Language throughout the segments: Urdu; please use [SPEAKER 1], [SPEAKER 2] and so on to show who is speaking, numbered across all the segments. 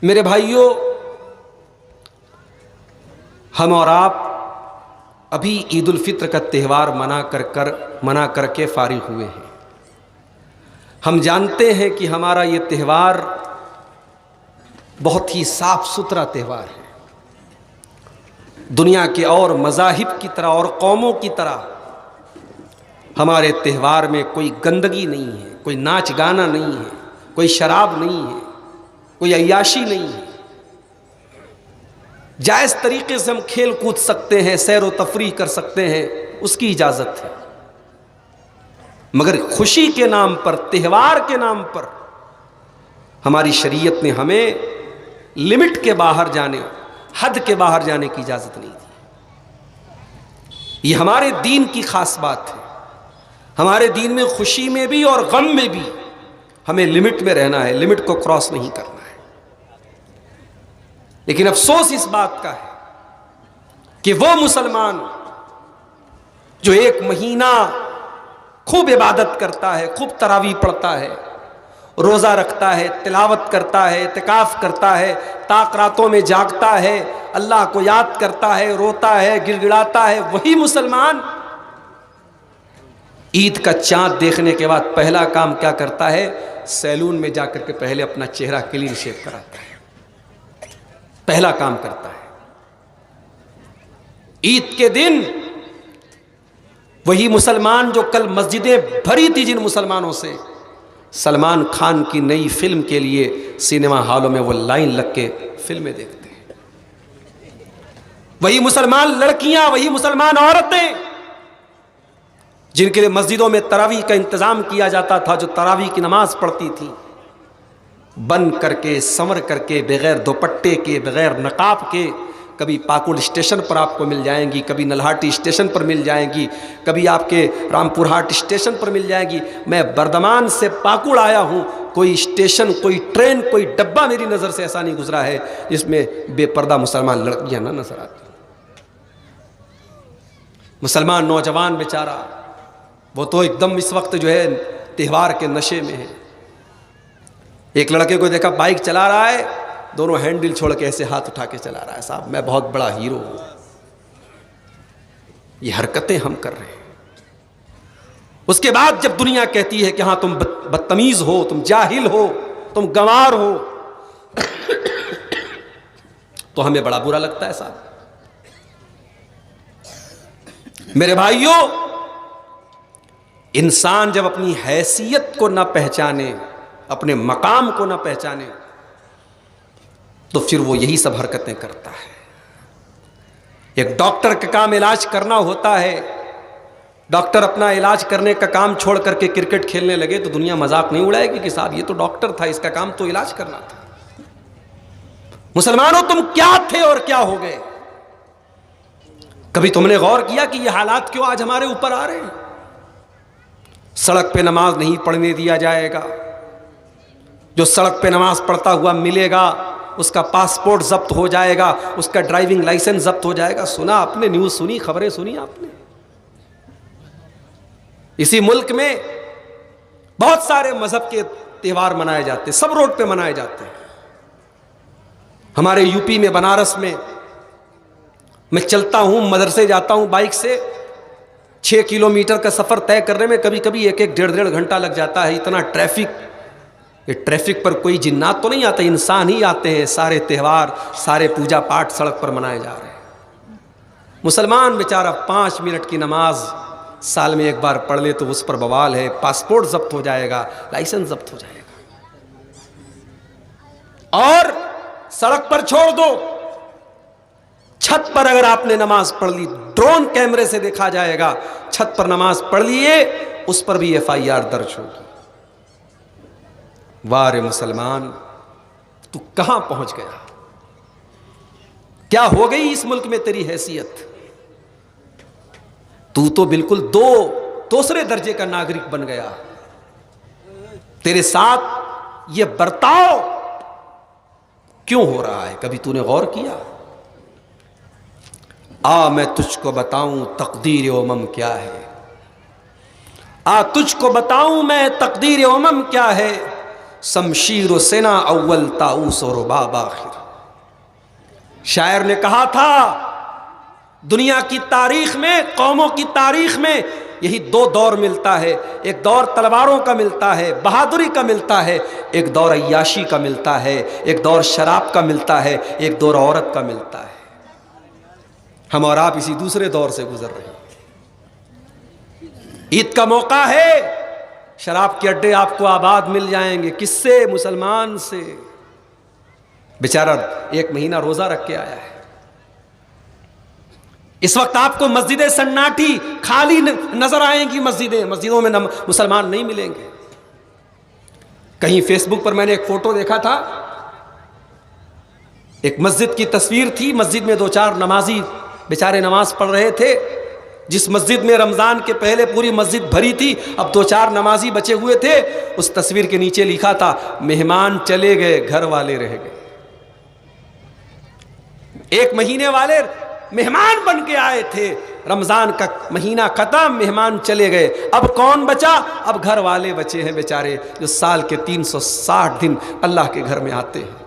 [SPEAKER 1] میرے بھائیوں، ہم اور آپ ابھی عید الفطر کا تہوار منا کر کے فارغ ہوئے ہیں۔ ہم جانتے ہیں کہ ہمارا یہ تہوار بہت ہی صاف ستھرا تہوار ہے۔ دنیا کے اور مذاہب کی طرح اور قوموں کی طرح ہمارے تہوار میں کوئی گندگی نہیں ہے، کوئی ناچ گانا نہیں ہے، کوئی شراب نہیں ہے، کوئی عیاشی نہیں ہے۔ جائز طریقے سے ہم کھیل کود سکتے ہیں، سیر و تفریح کر سکتے ہیں، اس کی اجازت ہے، مگر خوشی کے نام پر، تہوار کے نام پر ہماری شریعت نے ہمیں لمٹ کے باہر جانے، حد کے باہر جانے کی اجازت نہیں دی۔ یہ ہمارے دین کی خاص بات ہے۔ ہمارے دین میں خوشی میں بھی اور غم میں بھی ہمیں لمٹ میں رہنا ہے، لمٹ کو کراس نہیں کرنا ہے۔ لیکن افسوس اس بات کا ہے کہ وہ مسلمان جو ایک مہینہ خوب عبادت کرتا ہے، خوب تراویح پڑھتا ہے، روزہ رکھتا ہے، تلاوت کرتا ہے، اعتکاف کرتا ہے، تاک راتوں میں جاگتا ہے، اللہ کو یاد کرتا ہے، روتا ہے، گڑ گڑاتا ہے، وہی مسلمان عید کا چاند دیکھنے کے بعد پہلا کام کیا کرتا ہے؟ سیلون میں جا کر کے پہلے اپنا چہرہ کلین شیو کراتا ہے، پہلا کام کرتا ہے۔ عید کے دن وہی مسلمان جو کل مسجدیں بھری تھی جن مسلمانوں سے، سلمان خان کی نئی فلم کے لیے سینما ہالوں میں وہ لائن لگ کے فلمیں دیکھتے ہیں۔ وہی مسلمان لڑکیاں، وہی مسلمان عورتیں جن کے لیے مسجدوں میں تراویح کا انتظام کیا جاتا تھا، جو تراویح کی نماز پڑھتی تھی، بن کر کے، سمر کر کے، بغیر دوپٹے کے، بغیر نقاب کے، کبھی پاکڑ اسٹیشن پر آپ کو مل جائیں گی، کبھی نلہاٹی اسٹیشن پر مل جائیں گی، کبھی آپ کے رامپور ہاٹ اسٹیشن پر مل جائیں گی۔ میں بردمان سے پاکڑ آیا ہوں، کوئی اسٹیشن، کوئی ٹرین، کوئی ڈبہ میری نظر سے ایسا نہیں گزرا ہے جس میں بے پردہ مسلمان لڑکیاں نہ نظر آتی۔ مسلمان نوجوان بیچارہ وہ تو ایک دم اس وقت جو ہے تہوار کے نشے میں ہے۔ ایک لڑکے کو دیکھا بائک چلا رہا ہے، دونوں ہینڈل چھوڑ کے ایسے ہاتھ اٹھا کے چلا رہا ہے، صاحب میں بہت بڑا ہیرو ہوں۔ یہ حرکتیں ہم کر رہے ہیں۔ اس کے بعد جب دنیا کہتی ہے کہ ہاں تم بدتمیز ہو، تم جاہل ہو، تم گنوار ہو، تو ہمیں بڑا برا لگتا ہے صاحب۔ میرے بھائیوں، انسان جب اپنی حیثیت کو نہ پہچانے، اپنے مقام کو نہ پہچانے، تو پھر وہ یہی سب حرکتیں کرتا ہے۔ ایک ڈاکٹر کا کام علاج کرنا ہوتا ہے، ڈاکٹر اپنا علاج کرنے کا کام چھوڑ کر کے کرکٹ کھیلنے لگے تو دنیا مذاق نہیں اڑائے گی کہ صاحب یہ تو ڈاکٹر تھا، اس کا کام تو علاج کرنا تھا۔ مسلمانوں، تم کیا تھے اور کیا ہو گئے؟ کبھی تم نے غور کیا کہ یہ حالات کیوں آج ہمارے اوپر آ رہے ہیں؟ سڑک پہ نماز نہیں پڑھنے دیا جائے گا، جو سڑک پہ نماز پڑھتا ہوا ملے گا اس کا پاسپورٹ ضبط ہو جائے گا، اس کا ڈرائیونگ لائسنس ضبط ہو جائے گا۔ سنا آپ نے؟ نیوز سنی، خبریں سنی آپ نے؟ اسی ملک میں بہت سارے مذہب کے تہوار منائے جاتے ہیں، سب روڈ پہ منائے جاتے ہیں۔ ہمارے یو پی میں بنارس میں چلتا ہوں، مدرسے جاتا ہوں بائک سے، 6 کلومیٹر کا سفر طے کرنے میں کبھی کبھی 1-1 گھنٹہ لگ جاتا ہے، اتنا ٹریفک۔ یہ ٹریفک پر کوئی جنات تو نہیں آتے، انسان ہی آتے ہیں۔ سارے تہوار، سارے پوجا پاٹ سڑک پر منائے جا رہے ہیں۔ مسلمان بیچارہ 5 منٹ کی نماز سال میں ایک بار پڑھ لے تو اس پر بوال ہے، پاسپورٹ ضبط ہو جائے گا، لائسنس ضبط ہو جائے گا۔ اور سڑک پر چھوڑ دو، چھت پر اگر آپ نے نماز پڑھ لی، ڈرون کیمرے سے دیکھا جائے گا، چھت پر نماز پڑھ لیے، اس پر بھی FIR درج ہوگی۔ وارے مسلمان، تو کہاں پہنچ گیا؟ کیا ہو گئی اس ملک میں تیری حیثیت؟ تو بالکل دوسرے درجے کا ناگرک بن گیا۔ تیرے ساتھ یہ برتاؤ کیوں ہو رہا ہے؟ کبھی تو نے غور کیا؟ میں تجھ کو بتاؤں تقدیر امم کیا ہے، تجھ کو بتاؤں میں تقدیر امم کیا ہے۔ شمشیر و سنا اول طاؤس و رباب آخر. شاعر نے کہا تھا دنیا کی تاریخ میں، قوموں کی تاریخ میں یہی دو دور ملتا ہے، ایک دور تلواروں کا ملتا ہے، بہادری کا ملتا ہے، ایک دور عیاشی کا ملتا ہے، ایک دور شراب کا ملتا ہے، ایک دور عورت کا ملتا ہے. ہم اور آپ اسی دوسرے دور سے گزر رہے ہیں. عید کا موقع ہے، شراب کے اڈے آپ کو آباد مل جائیں گے. کس سے؟ مسلمان سے. بیچارہ 1 مہینہ روزہ رکھ کے آیا ہے. اس وقت آپ کو مسجدیں سناٹی خالی نظر آئیں گی. مسجدوں میں مسلمان نہیں ملیں گے. کہیں فیس بک پر میں نے ایک فوٹو دیکھا تھا، ایک مسجد کی تصویر تھی. مسجد میں 2-4 نمازی بیچارے نماز پڑھ رہے تھے. جس مسجد میں رمضان کے پہلے پوری مسجد بھری تھی، اب 2-4 نمازی بچے ہوئے تھے. اس تصویر کے نیچے لکھا تھا مہمان چلے گئے گھر والے رہ گئے. 1 مہینے والے مہمان بن کے آئے تھے، رمضان کا مہینہ ختم، مہمان چلے گئے. اب کون بچا؟ اب گھر والے بچے ہیں بیچارے، جو سال کے 360 دن اللہ کے گھر میں آتے ہیں.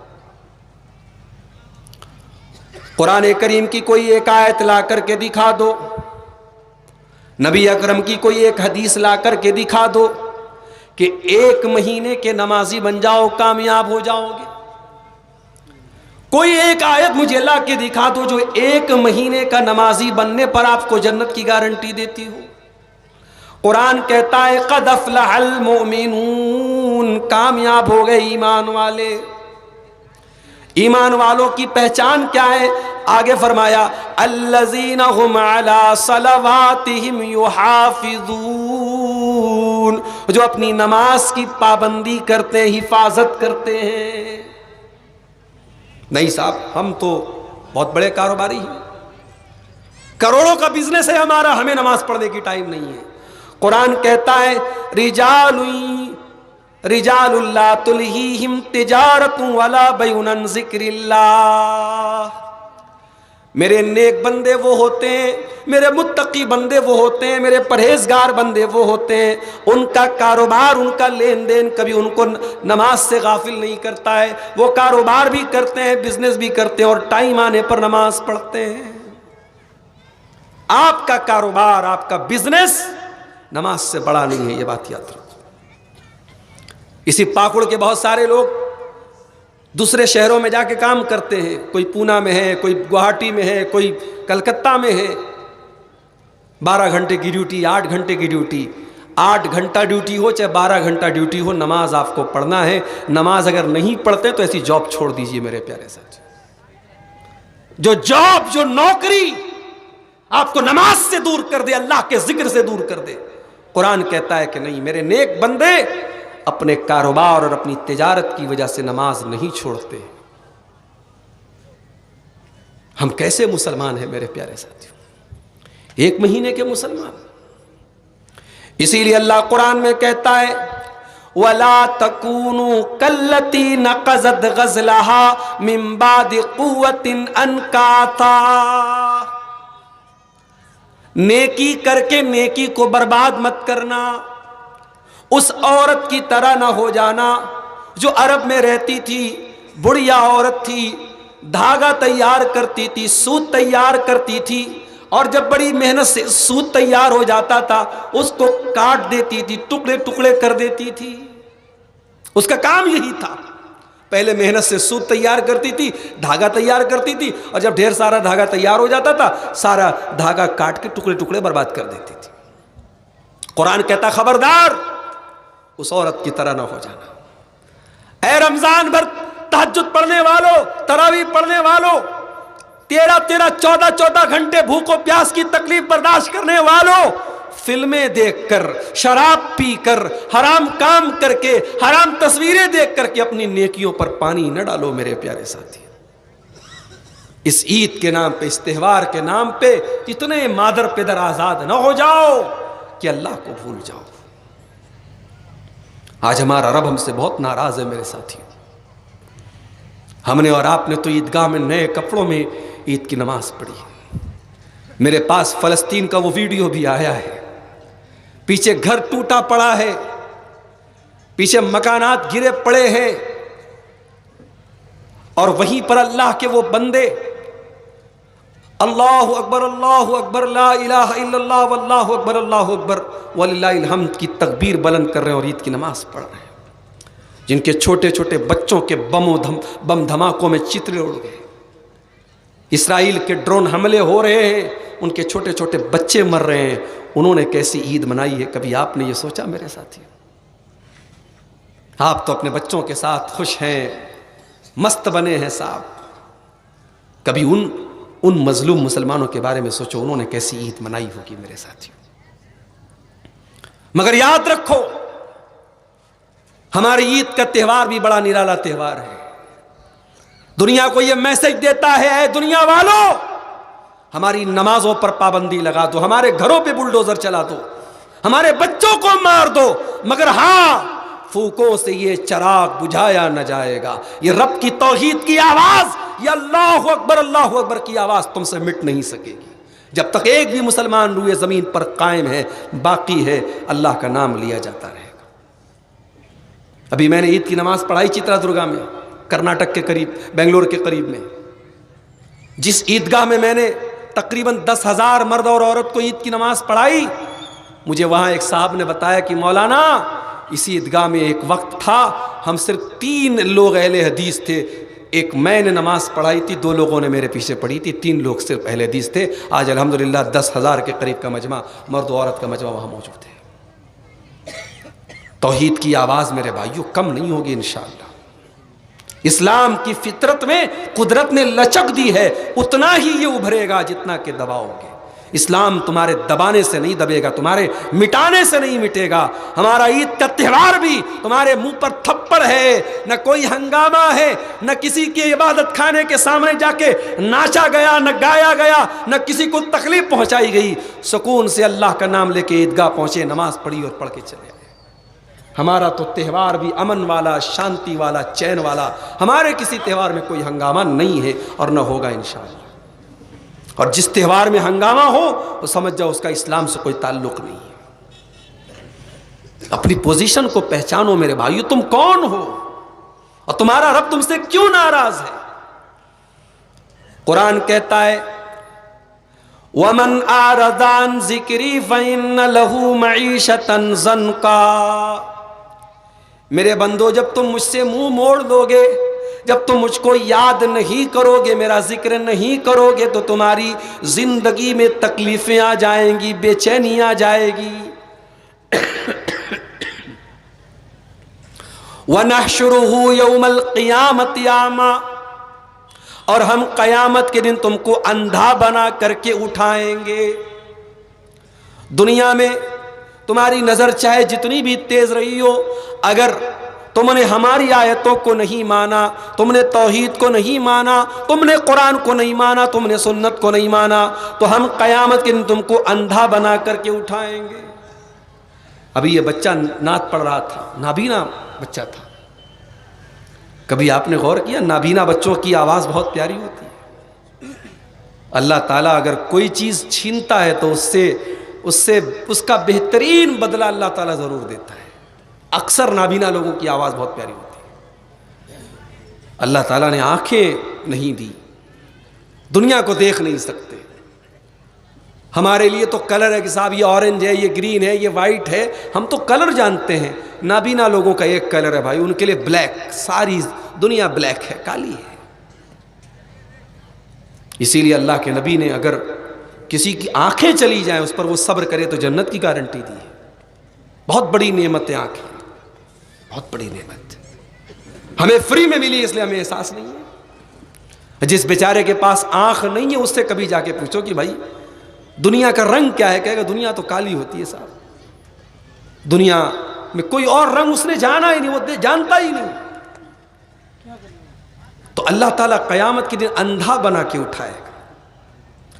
[SPEAKER 1] قرآن کریم کی کوئی ایک آیت لا کر کے دکھا دو، نبی اکرم کی کوئی ایک حدیث لا کر کے دکھا دو کہ 1 مہینے کے نمازی بن جاؤ، کامیاب ہو جاؤ گے. کوئی ایک آیت مجھے لا کے دکھا دو جو 1 مہینے کا نمازی بننے پر آپ کو جنت کی گارنٹی دیتی ہو. قرآن کہتا ہے قد افلح المؤمنون، کامیاب ہو گئے ایمان والے. ایمان والوں کی پہچان کیا ہے؟ آگے فرمایا الذین هم علی صلواتہم یحافظون، جو اپنی نماز کی پابندی کرتے ہیں، حفاظت کرتے ہیں. نہیں صاحب، ہم تو بہت بڑے کاروباری ہیں، کروڑوں کا بزنس ہے ہمارا، ہمیں نماز پڑھنے کی ٹائم نہیں ہے. قرآن کہتا ہے رجال لا تلہیہم تجارت ولا بیع عن ذکر اللہ. میرے نیک بندے وہ ہوتے ہیں، میرے متقی بندے وہ ہوتے ہیں، میرے پرہیزگار بندے وہ ہوتے ہیں، ان کا کاروبار، ان کا لین دین کبھی ان کو نماز سے غافل نہیں کرتا ہے. وہ کاروبار بھی کرتے ہیں، بزنس بھی کرتے ہیں، اور ٹائم آنے پر نماز پڑھتے ہیں. آپ کا کاروبار، آپ کا بزنس نماز سے بڑا نہیں ہے، یہ بات یاد رکھو. اسی پاکڑ کے بہت سارے لوگ دوسرے شہروں میں جا کے کام کرتے ہیں، کوئی پونا میں ہے، کوئی گوہاٹی میں ہے، کوئی کلکتہ میں ہے. 12 گھنٹے کی ڈیوٹی، 8 گھنٹے کی ڈیوٹی. 8 گھنٹہ ڈیوٹی ہو چاہے 12 گھنٹہ ڈیوٹی ہو، نماز آپ کو پڑھنا ہے. نماز اگر نہیں پڑھتے تو ایسی جاب چھوڑ دیجئے میرے پیارے ساتھی. جو جاب، جو نوکری آپ کو نماز سے دور کر دے، اللہ کے ذکر سے دور کر دے، قرآن کہتا ہے کہ نہیں، میرے نیک بندے اپنے کاروبار اور اپنی تجارت کی وجہ سے نماز نہیں چھوڑتے. ہم کیسے مسلمان ہیں میرے پیارے ساتھیوں؟ 1 مہینے کے مسلمان. اسی لیے اللہ قرآن میں کہتا ہے وَلَا تَكُونُوا كَالَّتِي نَقَضَتْ غَزْلَهَا مِن بَعْدِ قُوَّةٍ أَنْكَاثًا. نیکی کر کے نیکی کو برباد مت کرنا. اس عورت کی طرح نہ ہو جانا جو عرب میں رہتی تھی، بڑھیا عورت تھی، دھاگا تیار کرتی تھی، سوت تیار کرتی تھی، اور جب بڑی محنت سے سوت تیار ہو جاتا تھا اس کو کاٹ دیتی تھی، ٹکڑے ٹکڑے کر دیتی تھی. اس کا کام یہی تھا. پہلے محنت سے سوت تیار کرتی تھی، دھاگا تیار کرتی تھی، اور جب ڈھیر سارا دھاگا تیار ہو جاتا تھا سارا دھاگا کاٹ کے ٹکڑے ٹکڑے برباد کر دیتی تھی. قرآن کہتا خبردار، اس عورت کی طرح نہ ہو جانا. اے رمضان بھر تہجد پڑھنے والوں، تراویح پڑھنے والوں، 13 14 گھنٹے بھوک و پیاس کی تکلیف برداشت کرنے والوں، فلمیں دیکھ کر، شراب پی کر، حرام کام کر کے، حرام تصویریں دیکھ کر کے اپنی نیکیوں پر پانی نہ ڈالو میرے پیارے ساتھی. اس عید کے نام پہ، اس تہوار کے نام پہ اتنے مادر پدر آزاد نہ ہو جاؤ کہ اللہ کو بھول جاؤ. آج ہمارا رب ہم سے بہت ناراض ہے میرے ساتھی. ہم نے اور آپ نے تو عیدگاہ میں نئے کپڑوں میں عید کی نماز پڑھی. میرے پاس فلسطین کا وہ ویڈیو بھی آیا ہے، پیچھے گھر ٹوٹا پڑا ہے، پیچھے مکانات گرے پڑے ہیں، اور وہیں پر اللہ کے وہ بندے اللہ اکبر لا الہ الا اللہ واللہ اکبر اللہ اکبر وللہ الحمد کی تکبیر بلند کر رہے ہیں اور عید کی نماز پڑھ رہے ہیں، جن کے چھوٹے چھوٹے بچوں کے بم دھماکوں میں چترے اڑ گئے، اسرائیل کے ڈرون حملے ہو رہے ہیں، ان کے چھوٹے چھوٹے بچے مر رہے ہیں، انہوں نے کیسی عید منائی ہے؟ کبھی آپ نے یہ سوچا میرے ساتھی؟ آپ تو اپنے بچوں کے ساتھ خوش ہیں، مست بنے ہیں صاحب، کبھی ان مظلوم مسلمانوں کے بارے میں سوچو، انہوں نے کیسی عید منائی ہوگی میرے ساتھیوں۔ مگر یاد رکھو، ہماری عید کا تہوار بھی بڑا نرالا تہوار ہے، دنیا کو یہ میسج دیتا ہے، اے دنیا والوں، ہماری نمازوں پر پابندی لگا دو، ہمارے گھروں پہ بلڈوزر چلا دو، ہمارے بچوں کو مار دو، مگر ہاں پھوکوں سے یہ چراغ بجھایا نہ جائے گا، یہ رب کی توحید کی آواز، یہ اللہ اکبر کی آواز تم سے مٹ نہیں سکے گی، جب تک ایک بھی مسلمان روئے زمین پر قائم ہے، باقی ہے، اللہ کا نام لیا جاتا رہے گا۔ ابھی میں نے عید کی نماز پڑھائی چترا درگا میں، کرناٹک کے قریب، بنگلور کے قریب میں، جس عیدگاہ میں نے تقریباً 10,000 مرد اور عورت کو عید کی نماز پڑھائی، مجھے وہاں ایک صاحب نے بتایا کہ مولانا اس عیدگاہ میں ایک وقت تھا ہم صرف 3 لوگ اہل حدیث تھے، ایک میں نے نماز پڑھائی تھی، 2 لوگوں نے میرے پیچھے پڑھی تھی، 3 لوگ صرف اہل حدیث تھے، آج الحمدللہ 10,000 کے قریب کا مجمع، مرد و عورت کا مجمع وہاں موجود ہے۔ توحید کی آواز میرے بھائیوں کم نہیں ہوگی انشاءاللہ۔ اسلام کی فطرت میں قدرت نے لچک دی ہے، اتنا ہی یہ ابھرے گا جتنا کہ دباؤ گے۔ اسلام تمہارے دبانے سے نہیں دبے گا، تمہارے مٹانے سے نہیں مٹے گا۔ ہمارا عید کا تہوار بھی تمہارے منہ پر تھپڑ ہے، نہ کوئی ہنگامہ ہے، نہ کسی کے عبادت خانے کے سامنے جا کے ناچا گیا، نہ گایا گیا، نہ کسی کو تکلیف پہنچائی گئی، سکون سے اللہ کا نام لے کے عیدگاہ پہنچے، نماز پڑھی اور پڑھ کے چلے گئے۔ ہمارا تو تہوار بھی امن والا، شانتی والا، چین والا، ہمارے کسی تہوار میں کوئی ہنگامہ نہیں ہے اور نہ ہوگا انشاءاللہ۔ اور جس تہوار میں ہنگامہ ہو وہ سمجھ جاؤ اس کا اسلام سے کوئی تعلق نہیں ہے۔ اپنی پوزیشن کو پہچانو میرے بھائیو، تم کون ہو اور تمہارا رب تم سے کیوں ناراض ہے۔ قرآن کہتا ہے وَمَنْ أَعْرَضَ عَنْ ذِكْرِي فَإِنَّ لَهُ مَعِيشَةً ضَنْكًا۔ میرے بندو، جب تم مجھ سے منہ موڑ دو گے، جب تم مجھ کو یاد نہیں کرو گے، میرا ذکر نہیں کرو گے، تو تمہاری زندگی میں تکلیفیں آ جائیں گی، بے چینی آ جائے گی۔ وَنَحْشُرُهُ يَوْمَ الْقِيَامَةِ أَعْمَىٰ، اور ہم قیامت کے دن تم کو اندھا بنا کر کے اٹھائیں گے۔ دنیا میں تمہاری نظر چاہے جتنی بھی تیز رہی ہو، اگر تم نے ہماری آیتوں کو نہیں مانا، تم نے توحید کو نہیں مانا، تم نے قرآن کو نہیں مانا، تم نے سنت کو نہیں مانا، تو ہم قیامت کے دن تم کو اندھا بنا کر کے اٹھائیں گے۔ ابھی یہ بچہ نعت پڑھ رہا تھا، نابینا بچہ تھا، کبھی آپ نے غور کیا نابینا بچوں کی آواز بہت پیاری ہوتی ہے۔ اللہ تعالیٰ اگر کوئی چیز چھینتا ہے تو اس کا بہترین بدلہ اللہ تعالیٰ ضرور دیتا ہے۔ اکثر نابینا لوگوں کی آواز بہت پیاری ہوتی ہے۔ اللہ تعالیٰ نے آنکھیں نہیں دی، دنیا کو دیکھ نہیں سکتے، ہمارے لیے تو کلر ہے کہ صاحب یہ اورنج ہے، یہ گرین ہے، یہ وائٹ ہے، ہم تو کلر جانتے ہیں۔ نابینا لوگوں کا ایک کلر ہے بھائی، ان کے لیے بلیک، ساری دنیا بلیک ہے، کالی ہے۔ اسی لیے اللہ کے نبی نے اگر کسی کی آنکھیں چلی جائیں اس پر وہ صبر کرے تو جنت کی گارنٹی دی ہے۔ بہت بڑی نعمت ہے آنکھیں، بہت بڑی نعمت، ہمیں فری میں ملی، اس لیے ہمیں احساس نہیں ہے۔ جس بیچارے کے پاس آنکھ نہیں ہے اس سے کبھی جا کے پوچھو کہ بھائی دنیا کا رنگ کیا ہے، کہے گا دنیا تو کالی ہوتی ہے صاحب، دنیا میں کوئی اور رنگ اس نے جانا ہی نہیں، وہ جانتا ہی نہیں۔ تو اللہ تعالیٰ قیامت کے دن اندھا بنا کے اٹھائے گا،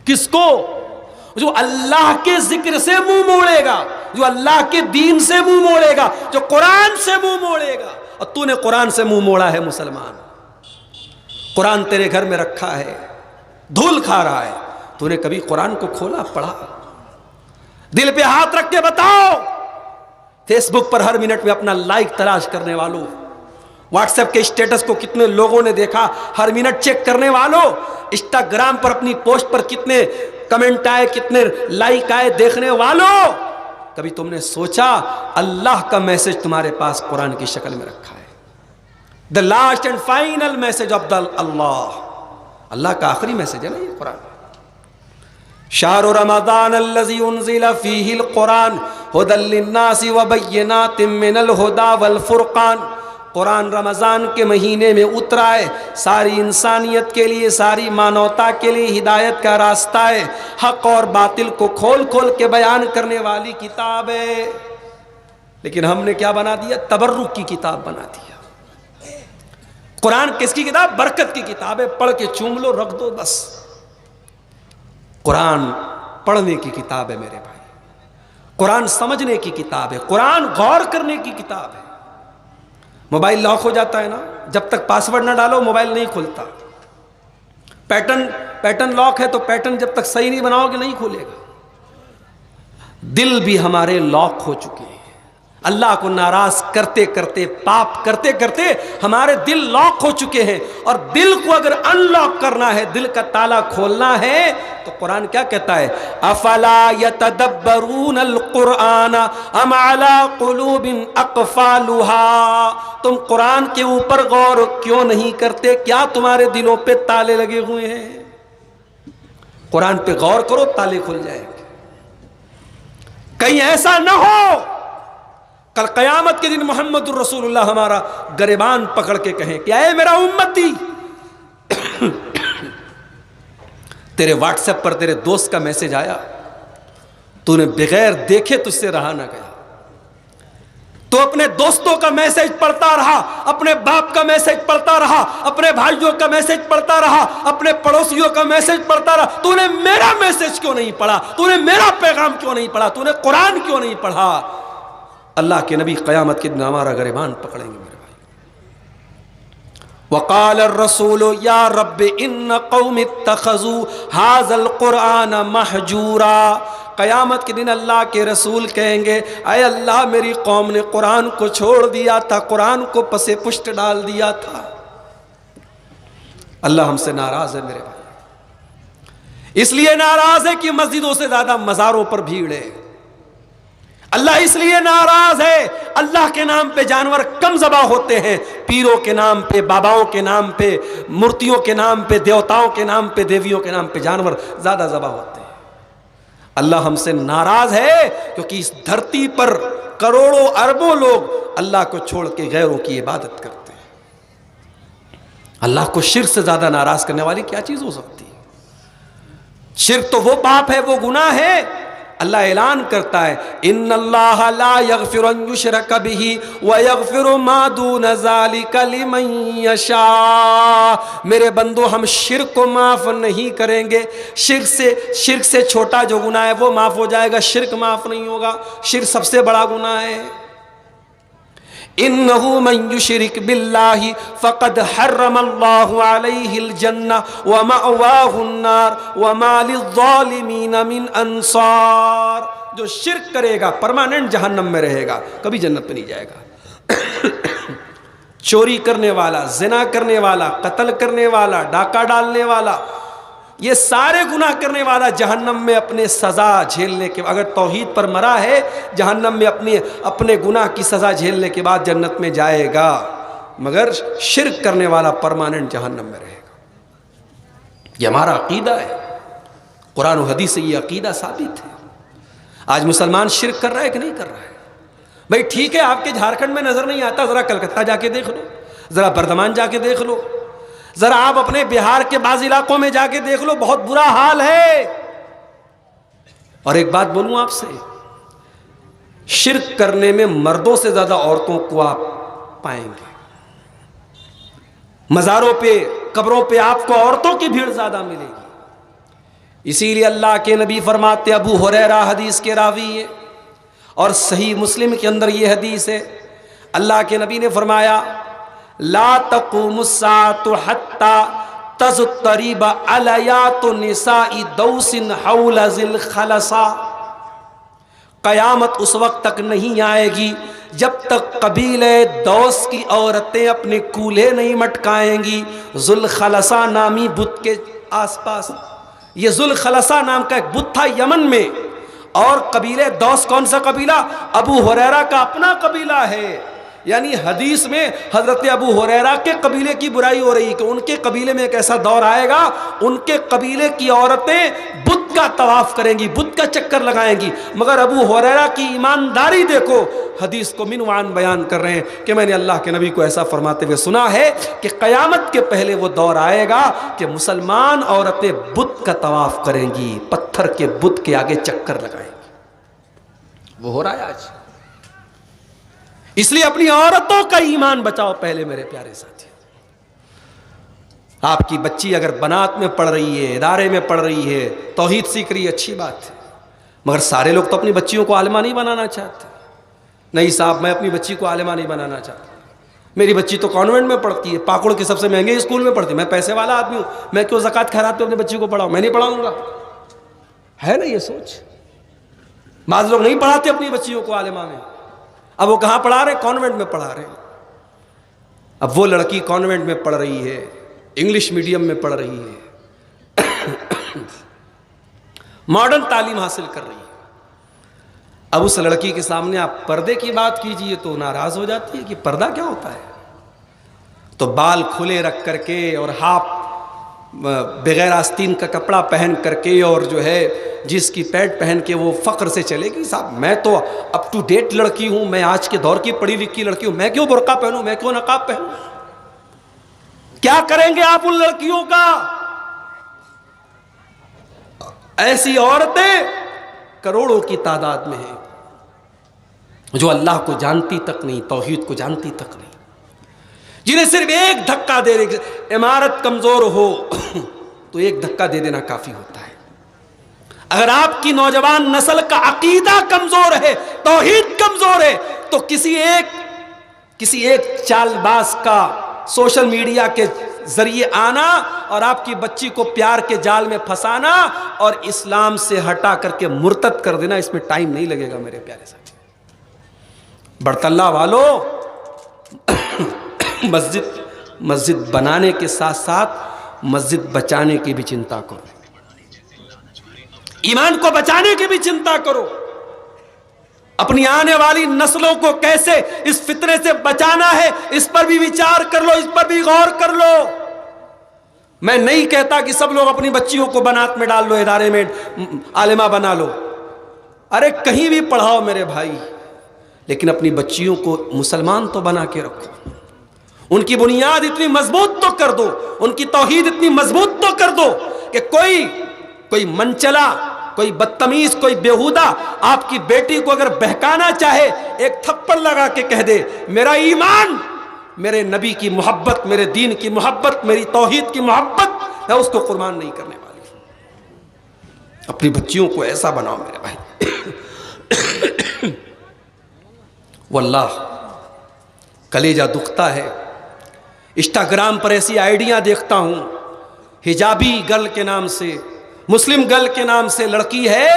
[SPEAKER 1] کس کو؟ جو اللہ کے ذکر سے منہ موڑے گا، جو اللہ کے دین سے منہ موڑے گا، جو قرآن سے منہ موڑے گا۔ اور تو نے قرآن سے منہ موڑا ہے مسلمان، قرآن تیرے گھر میں رکھا ہے، دھول کھا رہا ہے، تو نے کبھی قرآن کو کھولا پڑھا؟ دل پہ ہاتھ رکھ کے بتاؤ، فیس بک پر ہر منٹ میں اپنا لائک تلاش کرنے والوں، واٹس ایپ کے اسٹیٹس کو کتنے لوگوں نے دیکھا ہر منٹ چیک کرنے والوں، انسٹاگرام پر اپنی پوسٹ پر کتنے کمنٹ آئے، کتنے لائک آئے دیکھنے والوں، کبھی تم نے سوچا اللہ کا میسج تمہارے پاس قرآن کی شکل میں رکھا ہے، the last and final message of the اللہ کا آخری میسج ہے نا یہ قرآن۔ شہر رمضان الذی انزل فیہ القرآن ھدی للناس وبینات من الھدی والفرقان، قرآن رمضان کے مہینے میں اترا ہے، ساری انسانیت کے لیے، ساری مانوتا کے لیے ہدایت کا راستہ ہے، حق اور باطل کو کھول کھول کے بیان کرنے والی کتاب ہے، لیکن ہم نے کیا بنا دیا؟ تبرک کی کتاب بنا دیا۔ قرآن کس کی کتاب؟ برکت کی کتاب ہے، پڑھ کے چوم لو رکھ دو بس۔ قرآن پڑھنے کی کتاب ہے میرے بھائی، قرآن سمجھنے کی کتاب ہے، قرآن غور کرنے کی کتاب ہے۔ موبائل لاک ہو جاتا ہے نا، جب تک پاسورڈ نہ ڈالو موبائل نہیں کھلتا۔ پیٹرن لاک ہے تو پیٹرن جب تک صحیح نہیں بناؤ گے نہیں کھولے گا۔ دل بھی ہمارے لاک ہو چکے ہیں، اللہ کو ناراض کرتے کرتے، پاپ کرتے کرتے ہمارے دل لاک ہو چکے ہیں، اور دل کو اگر ان لاک کرنا ہے، دل کا تالا کھولنا ہے تو قرآن کیا کہتا ہے؟ افلا یتدبرون القرآن ام علی قلوب اقفالها، تم قرآن کے اوپر غور کیوں نہیں کرتے؟ کیا تمہارے دلوں پہ تالے لگے ہوئے ہیں؟ قرآن پہ غور کرو، تالے کھل جائیں گے۔ کہیں ایسا نہ ہو کل قیامت کے دن محمد الرسول اللہ ہمارا گریبان پکڑ کے کہیں کہ اے میرا امتی، تیرے واٹس ایپ پر تیرے دوست کا میسج آیا، تو نے بغیر دیکھے تجھ سے رہا نہ گیا، تو اپنے دوستوں کا میسج پڑھتا رہا، اپنے باپ کا میسج پڑھتا رہا، اپنے بھائیوں کا میسج پڑھتا رہا، اپنے پڑوسیوں کا میسج پڑھتا رہا، تو نے میرا میسج کیوں نہیں پڑھا؟ تو نے میرا پیغام کیوں نہیں پڑھا؟ تو نے قرآن کیوں نہیں پڑھا؟ اللہ کے نبی قیامت کے دن ہمارا گریبان پکڑیں گے میرے بھائی۔ وقال الرسول یا رب ان قوم اتخذوا هذا القرآن مہجورا، قیامت کے دن اللہ کے رسول کہیں گے اے اللہ میری قوم نے قرآن کو چھوڑ دیا تھا، قرآن کو پس پشت ڈال دیا تھا۔ اللہ ہم سے ناراض ہے میرے بھائی، اس لیے ناراض ہے کہ مسجدوں سے زیادہ مزاروں پر بھیڑ ہے۔ اللہ اس لیے ناراض ہے، اللہ کے نام پہ جانور کم ذبح ہوتے ہیں، پیروں کے نام پہ، باباؤں کے نام پہ، مورتیوں کے نام پہ، دیوتاؤں کے نام پہ، دیویوں کے نام پہ جانور زیادہ ذبح ہوتے ہیں۔ اللہ ہم سے ناراض ہے کیونکہ اس دھرتی پر کروڑوں اربوں لوگ اللہ کو چھوڑ کے غیروں کی عبادت کرتے ہیں۔ اللہ کو شرک سے زیادہ ناراض کرنے والی کیا چیز ہو سکتی ہے؟ شرک تو وہ پاپ ہے، وہ گناہ ہے۔ اللہ اعلان کرتا ہے ان اللہ لا یغفر ان یشرک بہ ویغفر ما دون ذلک لمن یشاء، میرے بندو ہم شرک کو معاف نہیں کریں گے، شرک سے چھوٹا جو گناہ ہے وہ معاف ہو جائے گا، شرک معاف نہیں ہوگا، شرک سب سے بڑا گناہ ہے۔ انہ من یشرک باللہ فقد حرم اللہ علیہ الجنہ ومأواہ النار وما للظالمین من انصار، جو شرک کرے گا پرماننٹ جہنم میں رہے گا، کبھی جنت میں نہیں جائے گا۔ چوری کرنے والا، زنا کرنے والا، قتل کرنے والا، ڈاکہ ڈالنے والا، یہ سارے گناہ کرنے والا جہنم میں اپنے سزا جھیلنے کے، اگر توحید پر مرا ہے جہنم میں اپنے گناہ کی سزا جھیلنے کے بعد جنت میں جائے گا، مگر شرک کرنے والا پرماننٹ جہنم میں رہے گا۔ یہ ہمارا عقیدہ ہے، قرآن و حدیث سے یہ عقیدہ ثابت ہے۔ آج مسلمان شرک کر رہا ہے کہ نہیں کر رہا ہے؟ بھائی ٹھیک ہے، آپ کے جھارکھنڈ میں نظر نہیں آتا، ذرا کلکتہ جا کے دیکھ لو، ذرا بردمان جا کے دیکھ لو، ذرا آپ اپنے بہار کے بعض علاقوں میں جا کے دیکھ لو، بہت برا حال ہے۔ اور ایک بات بولوں آپ سے، شرک کرنے میں مردوں سے زیادہ عورتوں کو آپ پائیں گے، مزاروں پہ، قبروں پہ آپ کو عورتوں کی بھیڑ زیادہ ملے گی۔ اسی لیے اللہ کے نبی فرماتے، ابو ہریرہ حدیث کے راوی ہے اور صحیح مسلم کے اندر یہ حدیث ہے، اللہ کے نبی نے فرمایا لا تقوم الساعة حتى تضطرب علیات نساء دوس حول ذی الخلصہ، قیامت اس وقت تک نہیں آئے گی جب تک قبیلے دوس کی عورتیں اپنے کولہے نہیں مٹکائیں گی ذوالخلصہ نامی بت کے آس پاس. یہ ذوالخلصہ نام کا ایک بت تھا یمن میں. اور قبیلے دوس کون سا قبیلہ؟ ابو ہریرہ کا اپنا قبیلہ ہے. یعنی حدیث میں حضرت ابو ہریرہ کے قبیلے کی برائی ہو رہی ہے کہ ان کے قبیلے میں ایک ایسا دور آئے گا ان کے قبیلے کی عورتیں بت کا طواف کریں گی, بت کا چکر لگائیں گی. مگر ابو ہریرہ کی ایمانداری دیکھو, حدیث کو منوان بیان کر رہے ہیں کہ میں نے اللہ کے نبی کو ایسا فرماتے ہوئے سنا ہے کہ قیامت کے پہلے وہ دور آئے گا کہ مسلمان عورتیں بت کا طواف کریں گی, پتھر کے بت کے آگے چکر لگائیں گی. وہ ہو رہا ہے آج. اس لیے اپنی عورتوں کا ایمان بچاؤ پہلے میرے پیارے ساتھی. آپ کی بچی اگر بنات میں پڑھ رہی ہے, ادارے میں پڑھ رہی ہے, توحید سیکھ رہی ہے, اچھی بات ہے. مگر سارے لوگ تو اپنی بچیوں کو عالمہ نہیں بنانا چاہتے. نہیں صاحب, میں اپنی بچی کو عالمہ نہیں بنانا چاہتا. میری بچی تو کانوینٹ میں پڑھتی ہے, پاکڑ کے سب سے مہنگے اسکول میں پڑھتی ہے. میں پیسے والا آدمی ہوں, میں کیوں زکوٰۃ خیرات اپنی بچی کو پڑھاؤں؟ میں نہیں پڑھاؤں گا. ہے نا یہ سوچ؟ بعض لوگ نہیں پڑھاتے اپنی بچیوں کو عالمہ میں. اب وہ کہاں پڑھا رہے ہیں؟ کانوینٹ میں پڑھا رہے ہیں. اب وہ لڑکی کانوینٹ میں پڑھ رہی ہے, انگلش میڈیم میں پڑھ رہی ہے, ماڈرن تعلیم حاصل کر رہی ہے. اب اس لڑکی کے سامنے آپ پردے کی بات کیجئے تو ناراض ہو جاتی ہے کہ پردہ کیا ہوتا ہے. تو بال کھلے رکھ کر کے اور ہاف بغیر آستین کا کپڑا پہن کر کے اور جو ہے جس کی پیڈ پہن کے وہ فخر سے چلے گی صاحب میں تو اپ ٹو ڈیٹ لڑکی ہوں, میں آج کے دور کی پڑھی لکھی لڑکی ہوں, میں کیوں برقع پہنوں, میں کیوں نقاب پہنوں. کیا کریں گے آپ ان لڑکیوں کا؟ ایسی عورتیں کروڑوں کی تعداد میں ہیں جو اللہ کو جانتی تک نہیں, توحید کو جانتی تک نہیں, جنہیں صرف ایک دھکا دے دے. عمارت کمزور ہو تو ایک دھکا دے دینا کافی ہوتا ہے. اگر آپ کی نوجوان نسل کا عقیدہ کمزور ہے, توحید کمزور ہے, تو کسی ایک چال باز کا سوشل میڈیا کے ذریعے آنا اور آپ کی بچی کو پیار کے جال میں پھنسانا اور اسلام سے ہٹا کر کے مرتد کر دینا, اس میں ٹائم نہیں لگے گا میرے پیارے ساتھی. برطلہ والوں, مسجد بنانے کے ساتھ ساتھ مسجد بچانے کی بھی چنتا کرو, ایمان کو بچانے کی بھی چنتا کرو. اپنی آنے والی نسلوں کو کیسے اس فتنے سے بچانا ہے اس پر بھی وچار کر لو, اس پر بھی غور کر لو. میں نہیں کہتا کہ سب لوگ اپنی بچیوں کو بنات میں ڈال لو, ادارے میں عالمہ بنا لو. ارے کہیں بھی پڑھاؤ میرے بھائی, لیکن اپنی بچیوں کو مسلمان تو بنا کے رکھو. ان کی بنیاد اتنی مضبوط تو کر دو, ان کی توحید اتنی مضبوط تو کر دو کہ کوئی منچلا, کوئی بدتمیز, کوئی بیہودہ آپ کی بیٹی کو اگر بہکانا چاہے ایک تھپڑ لگا کے کہہ دے میرا ایمان, میرے نبی کی محبت, میرے دین کی محبت, میری توحید کی محبت, میں اس کو قربان نہیں کرنے والی. اپنی بچیوں کو ایسا بناؤ میرے بھائی. واللہ کلیجہ دکھتا ہے. انسٹاگرام پر ایسی آئیڈیاں دیکھتا ہوں, حجابی گرل کے نام سے, مسلم گرل کے نام سے لڑکی ہے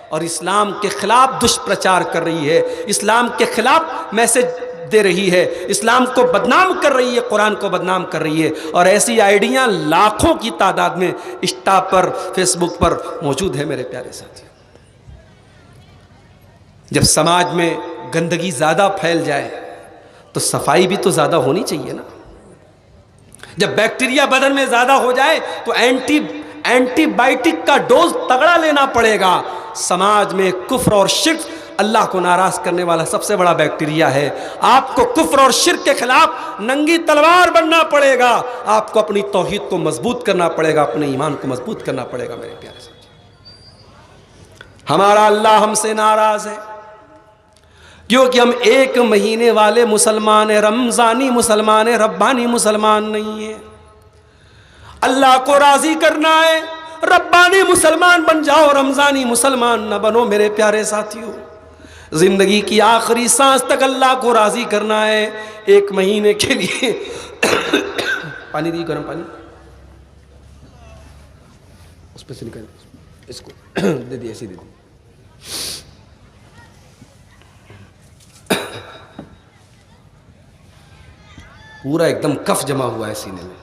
[SPEAKER 1] اور اسلام کے خلاف دشپرچار کر رہی ہے, اسلام کے خلاف میسج دے رہی ہے, اسلام کو بدنام کر رہی ہے, قرآن کو بدنام کر رہی ہے. اور ایسی آئیڈیاں لاکھوں کی تعداد میں انسٹا پر, فیس بک پر موجود ہے میرے پیارے ساتھی. جب سماج میں گندگی زیادہ پھیل جائے تو صفائی بھی تو زیادہ ہونی چاہیے نا. جب بیکٹیریا بدن میں زیادہ ہو جائے تو اینٹی بائیوٹک کا ڈوز تگڑا لینا پڑے گا. سماج میں کفر اور شرک اللہ کو ناراض کرنے والا سب سے بڑا بیکٹیریا ہے. آپ کو کفر اور شرک کے خلاف ننگی تلوار بننا پڑے گا, آپ کو اپنی توحید کو مضبوط کرنا پڑے گا, اپنے ایمان کو مضبوط کرنا پڑے گا میرے پیارے ساتھی. ہمارا اللہ ہم سے ناراض ہے کیونکہ ہم ایک مہینے والے مسلمان ہیں, رمضانی مسلمان ہیں, ربانی مسلمان نہیں ہیں. اللہ کو راضی کرنا ہے, ربانی مسلمان بن جاؤ, رمضانی مسلمان نہ بنو میرے پیارے ساتھیوں. زندگی کی آخری سانس تک اللہ کو راضی کرنا ہے. ایک مہینے کے لیے پانی دی, گرم پانی اس پہ سے نکال, اس کو دے دی, ایسی دے دی. پورا ایک دم کف جمع ہوا ہے سینے میں.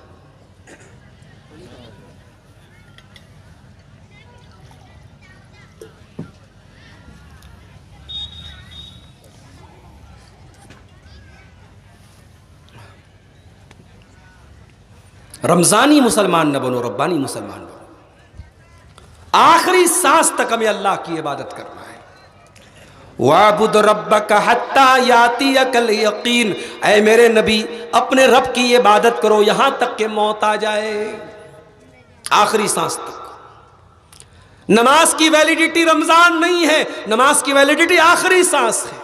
[SPEAKER 1] رمضانی مسلمان نہ بنو، ربانی مسلمان بنو. آخری سانس تک ہمیں اللہ کی عبادت کرنا ہے. وَاعْبُدْ رَبَّكَ حَتَّى يَأْتِيَكَ الْيَقِينُ. اے میرے نبی اپنے رب کی عبادت کرو یہاں تک کہ موت آ جائے. آخری سانس تک. نماز کی ویلیڈیٹی رمضان نہیں ہے، نماز کی ویلیڈیٹی آخری سانس ہے.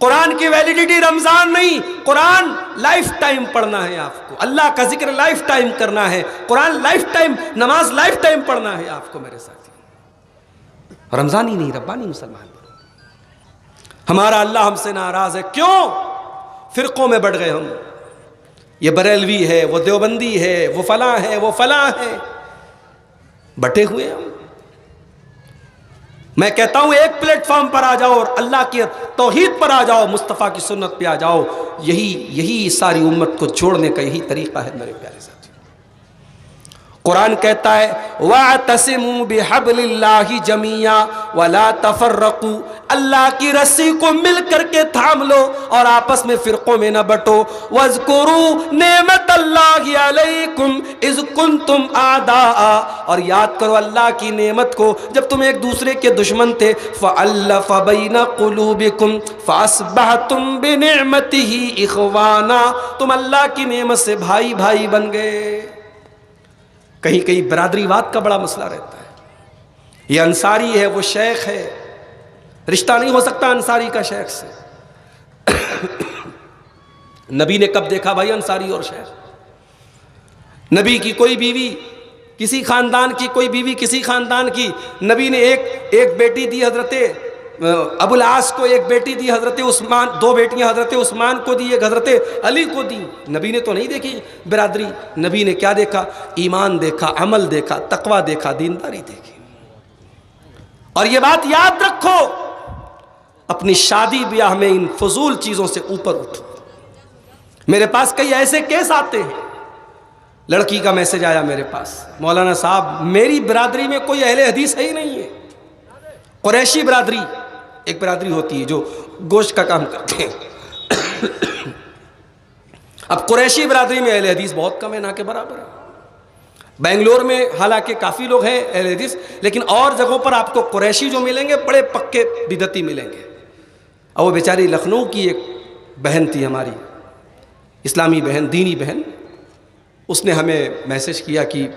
[SPEAKER 1] قرآن کی ویلیڈیٹی رمضان نہیں، قرآن لائف ٹائم پڑھنا ہے آپ کو. اللہ کا ذکر لائف ٹائم کرنا ہے. قرآن لائف ٹائم، نماز لائف ٹائم پڑھنا ہے آپ کو میرے ساتھی. رمضانی نہیں، ربانی مسلمان. ہمارا اللہ ہم سے ناراض ہے. کیوں؟ فرقوں میں بٹ گئے ہم. یہ بریلوی ہے، وہ دیوبندی ہے، وہ فلاں ہے، وہ فلاں ہے. بٹے ہوئے ہم. میں کہتا ہوں ایک پلیٹ فارم پر آ جاؤ اور اللہ کی توحید پر آ جاؤ، مصطفیٰ کی سنت پہ آ جاؤ. یہی ساری امت کو چھوڑنے کا یہی طریقہ ہے میرے پیارے ساتھی. قرآن کہتا ہے وَاعْتَصِمُوا بِحَبْلِ اللَّهِ جَمِيعًا وَلَا تَفَرَّقُوا. اللہ کی رسی کو مل کر کے تھام لو اور آپس میں فرقوں میں نہ بٹو. وَاذْكُرُوا نِعْمَتَ اللَّهِ عَلَيْكُمْ إِذْ كُنْتُمْ أَعْدَاءً. اور یاد کرو اللہ کی نعمت کو جب تم ایک دوسرے کے دشمن تھے. فَأَلَّفَ بَيْنَ قُلُوبِكُمْ فَأَصْبَحْتُمْ بِنِعْمَتِهِ إِخْوَانًا. تم اللہ کی نعمت سے بھائی بھائی بن گئے. کہیں کہیں برادری واد کا بڑا مسئلہ رہتا ہے. یہ انصاری ہے، وہ شیخ ہے، رشتہ نہیں ہو سکتا انصاری کا شیخ سے. نبی نے کب دیکھا بھائی انصاری اور شیخ؟ نبی کی کوئی بیوی کسی خاندان کی، کوئی بیوی کسی خاندان کی. نبی نے ایک بیٹی دی حضرت ابو العاص کو، ایک بیٹی دی حضرت عثمان، دو بیٹیاں حضرت عثمان کو دی، ایک حضرت علی کو دی. نبی نے تو نہیں دیکھی برادری. نبی نے کیا دیکھا؟ ایمان دیکھا، عمل دیکھا، تقوی دیکھا، دینداری دیکھی. اور یہ بات یاد رکھو، اپنی شادی بیاہ میں ان فضول چیزوں سے اوپر اٹھو. میرے پاس کئی ایسے کیس آتے ہیں. لڑکی کا میسج آیا میرے پاس، مولانا صاحب میری برادری میں کوئی اہل حدیث ہے ہی نہیں ہے. قریشی برادری ایک برادری ہوتی ہے جو گوشت کا کام کرتے ہیں. اب قریشی برادری میں اہل حدیث بہت کم ہے، نہ کے برابر ہے. بنگلور میں حالانکہ کافی لوگ ہیں اہل حدیث، لیکن اور جگہوں پر آپ کو قریشی جو ملیں گے بڑے پکے بدعتی ملیں گے. اور وہ بیچاری لکھنؤ کی ایک بہن تھی ہماری، اسلامی بہن، دینی بہن. اس نے ہمیں میسج کیا کہ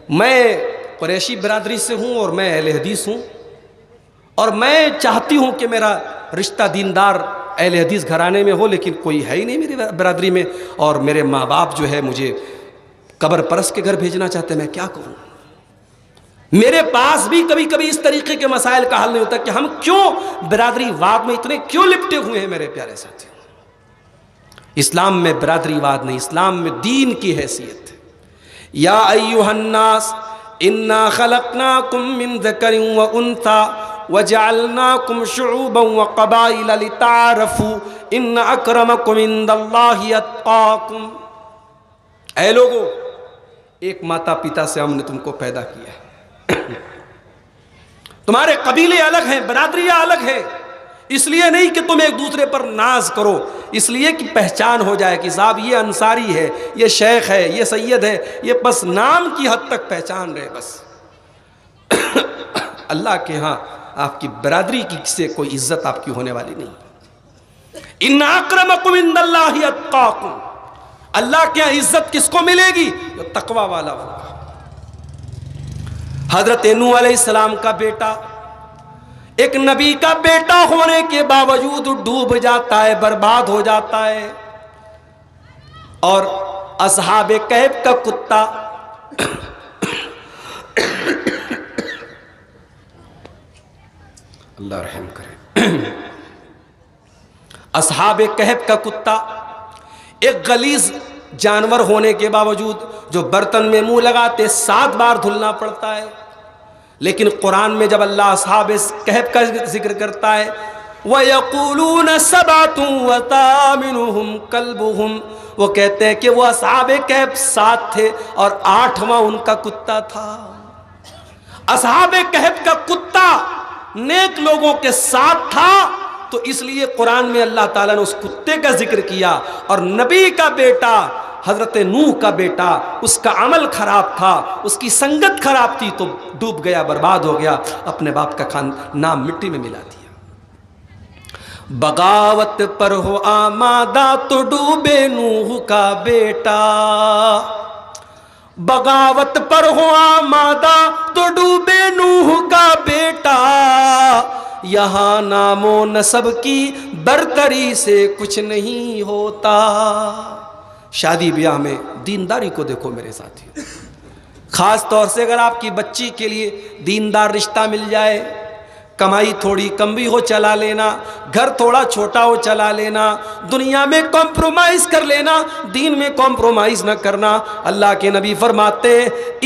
[SPEAKER 1] میں قریشی برادری سے ہوں اور میں اہل حدیث ہوں، اور میں چاہتی ہوں کہ میرا رشتہ دیندار اہل حدیث گھرانے میں ہو، لیکن کوئی ہے ہی نہیں میری برادری میں، اور میرے ماں باپ جو ہے مجھے قبر پرست کے گھر بھیجنا چاہتے ہیں. میں کیا کروں؟ میرے پاس بھی کبھی کبھی اس طریقے کے مسائل کا حل نہیں ہوتا کہ ہم کیوں برادری واد میں اتنے کیوں لپٹے ہوئے ہیں میرے پیارے ساتھی. اسلام میں برادری واد نہیں، اسلام میں دین کی حیثیت ہے. یا ایھا الناس انا خلقناکم من ذکر و انثی وجعلناکم شعوبا وقبائل لتعارفوا ان اکرمکم عند اللہ اتقاکم. اے لوگو، ایک ماتا پتا سے ہم نے تم کو پیدا کیا ہے. تمہارے قبیلے الگ ہیں، برادریاں الگ ہیں. اس لیے نہیں کہ تم ایک دوسرے پر ناز کرو، اس لیے کہ پہچان ہو جائے کہ صاحب یہ انصاری ہے، یہ شیخ ہے، یہ سید ہے. یہ بس نام کی حد تک پہچان رہے بس. اللہ کے ہاں آپ کی برادری کی سے کوئی عزت آپ کی ہونے والی نہیں. ان اکرمکم عند اللہ اتقاکم. اللہ کے ہاں عزت کس کو ملے گی؟ جو تقوی والا ہوگا. حضرت نوح علیہ السلام کا بیٹا ایک نبی کا بیٹا ہونے کے باوجود ڈوب جاتا ہے، برباد ہو جاتا ہے. اور اصحاب کہف کا کتا اللہ رحم کرے. اصحاب کہف کا کتا ایک غلیظ جانور ہونے کے باوجود جو برتن میں منہ لگاتے 7 بار دھلنا پڑتا ہے. لیکن قرآن میں جب اللہ اصحاب کہف کا ذکر کرتا ہے وَيَقُولُونَ سَبْعَةٌ وَثَامِنُهُمْ كَلْبُهُمْ، وہ کہتے ہیں کہ وہ اصحاب کہف 7 تھے اور 8واں ان کا کتا تھا۔ اصحاب کہف کا کتا نیک لوگوں کے ساتھ تھا، تو اس لیے قرآن میں اللہ تعالیٰ نے اس کتے کا ذکر کیا، اور نبی کا بیٹا حضرت نوح کا بیٹا، اس کا عمل خراب تھا، اس کی سنگت خراب تھی، تو ڈوب گیا، برباد ہو گیا، اپنے باپ کا نام مٹی میں ملا دیا۔ بغاوت پر ہو آمادہ تو ڈوبے نوح کا بیٹا، بغاوت پر ہو آمادہ تو ڈوبے نوح کا بیٹا، یہاں نام و نسب کی برتری سے کچھ نہیں ہوتا۔ شادی بیاہ میں دینداری کو دیکھو میرے ساتھیو، خاص طور سے اگر آپ کی بچی کے لیے دیندار رشتہ مل جائے، کمائی تھوڑی کم بھی ہو چلا لینا، گھر تھوڑا چھوٹا ہو چلا لینا، دنیا میں کمپرومائز کر لینا، دین میں کمپرومائز نہ کرنا۔ اللہ کے نبی فرماتے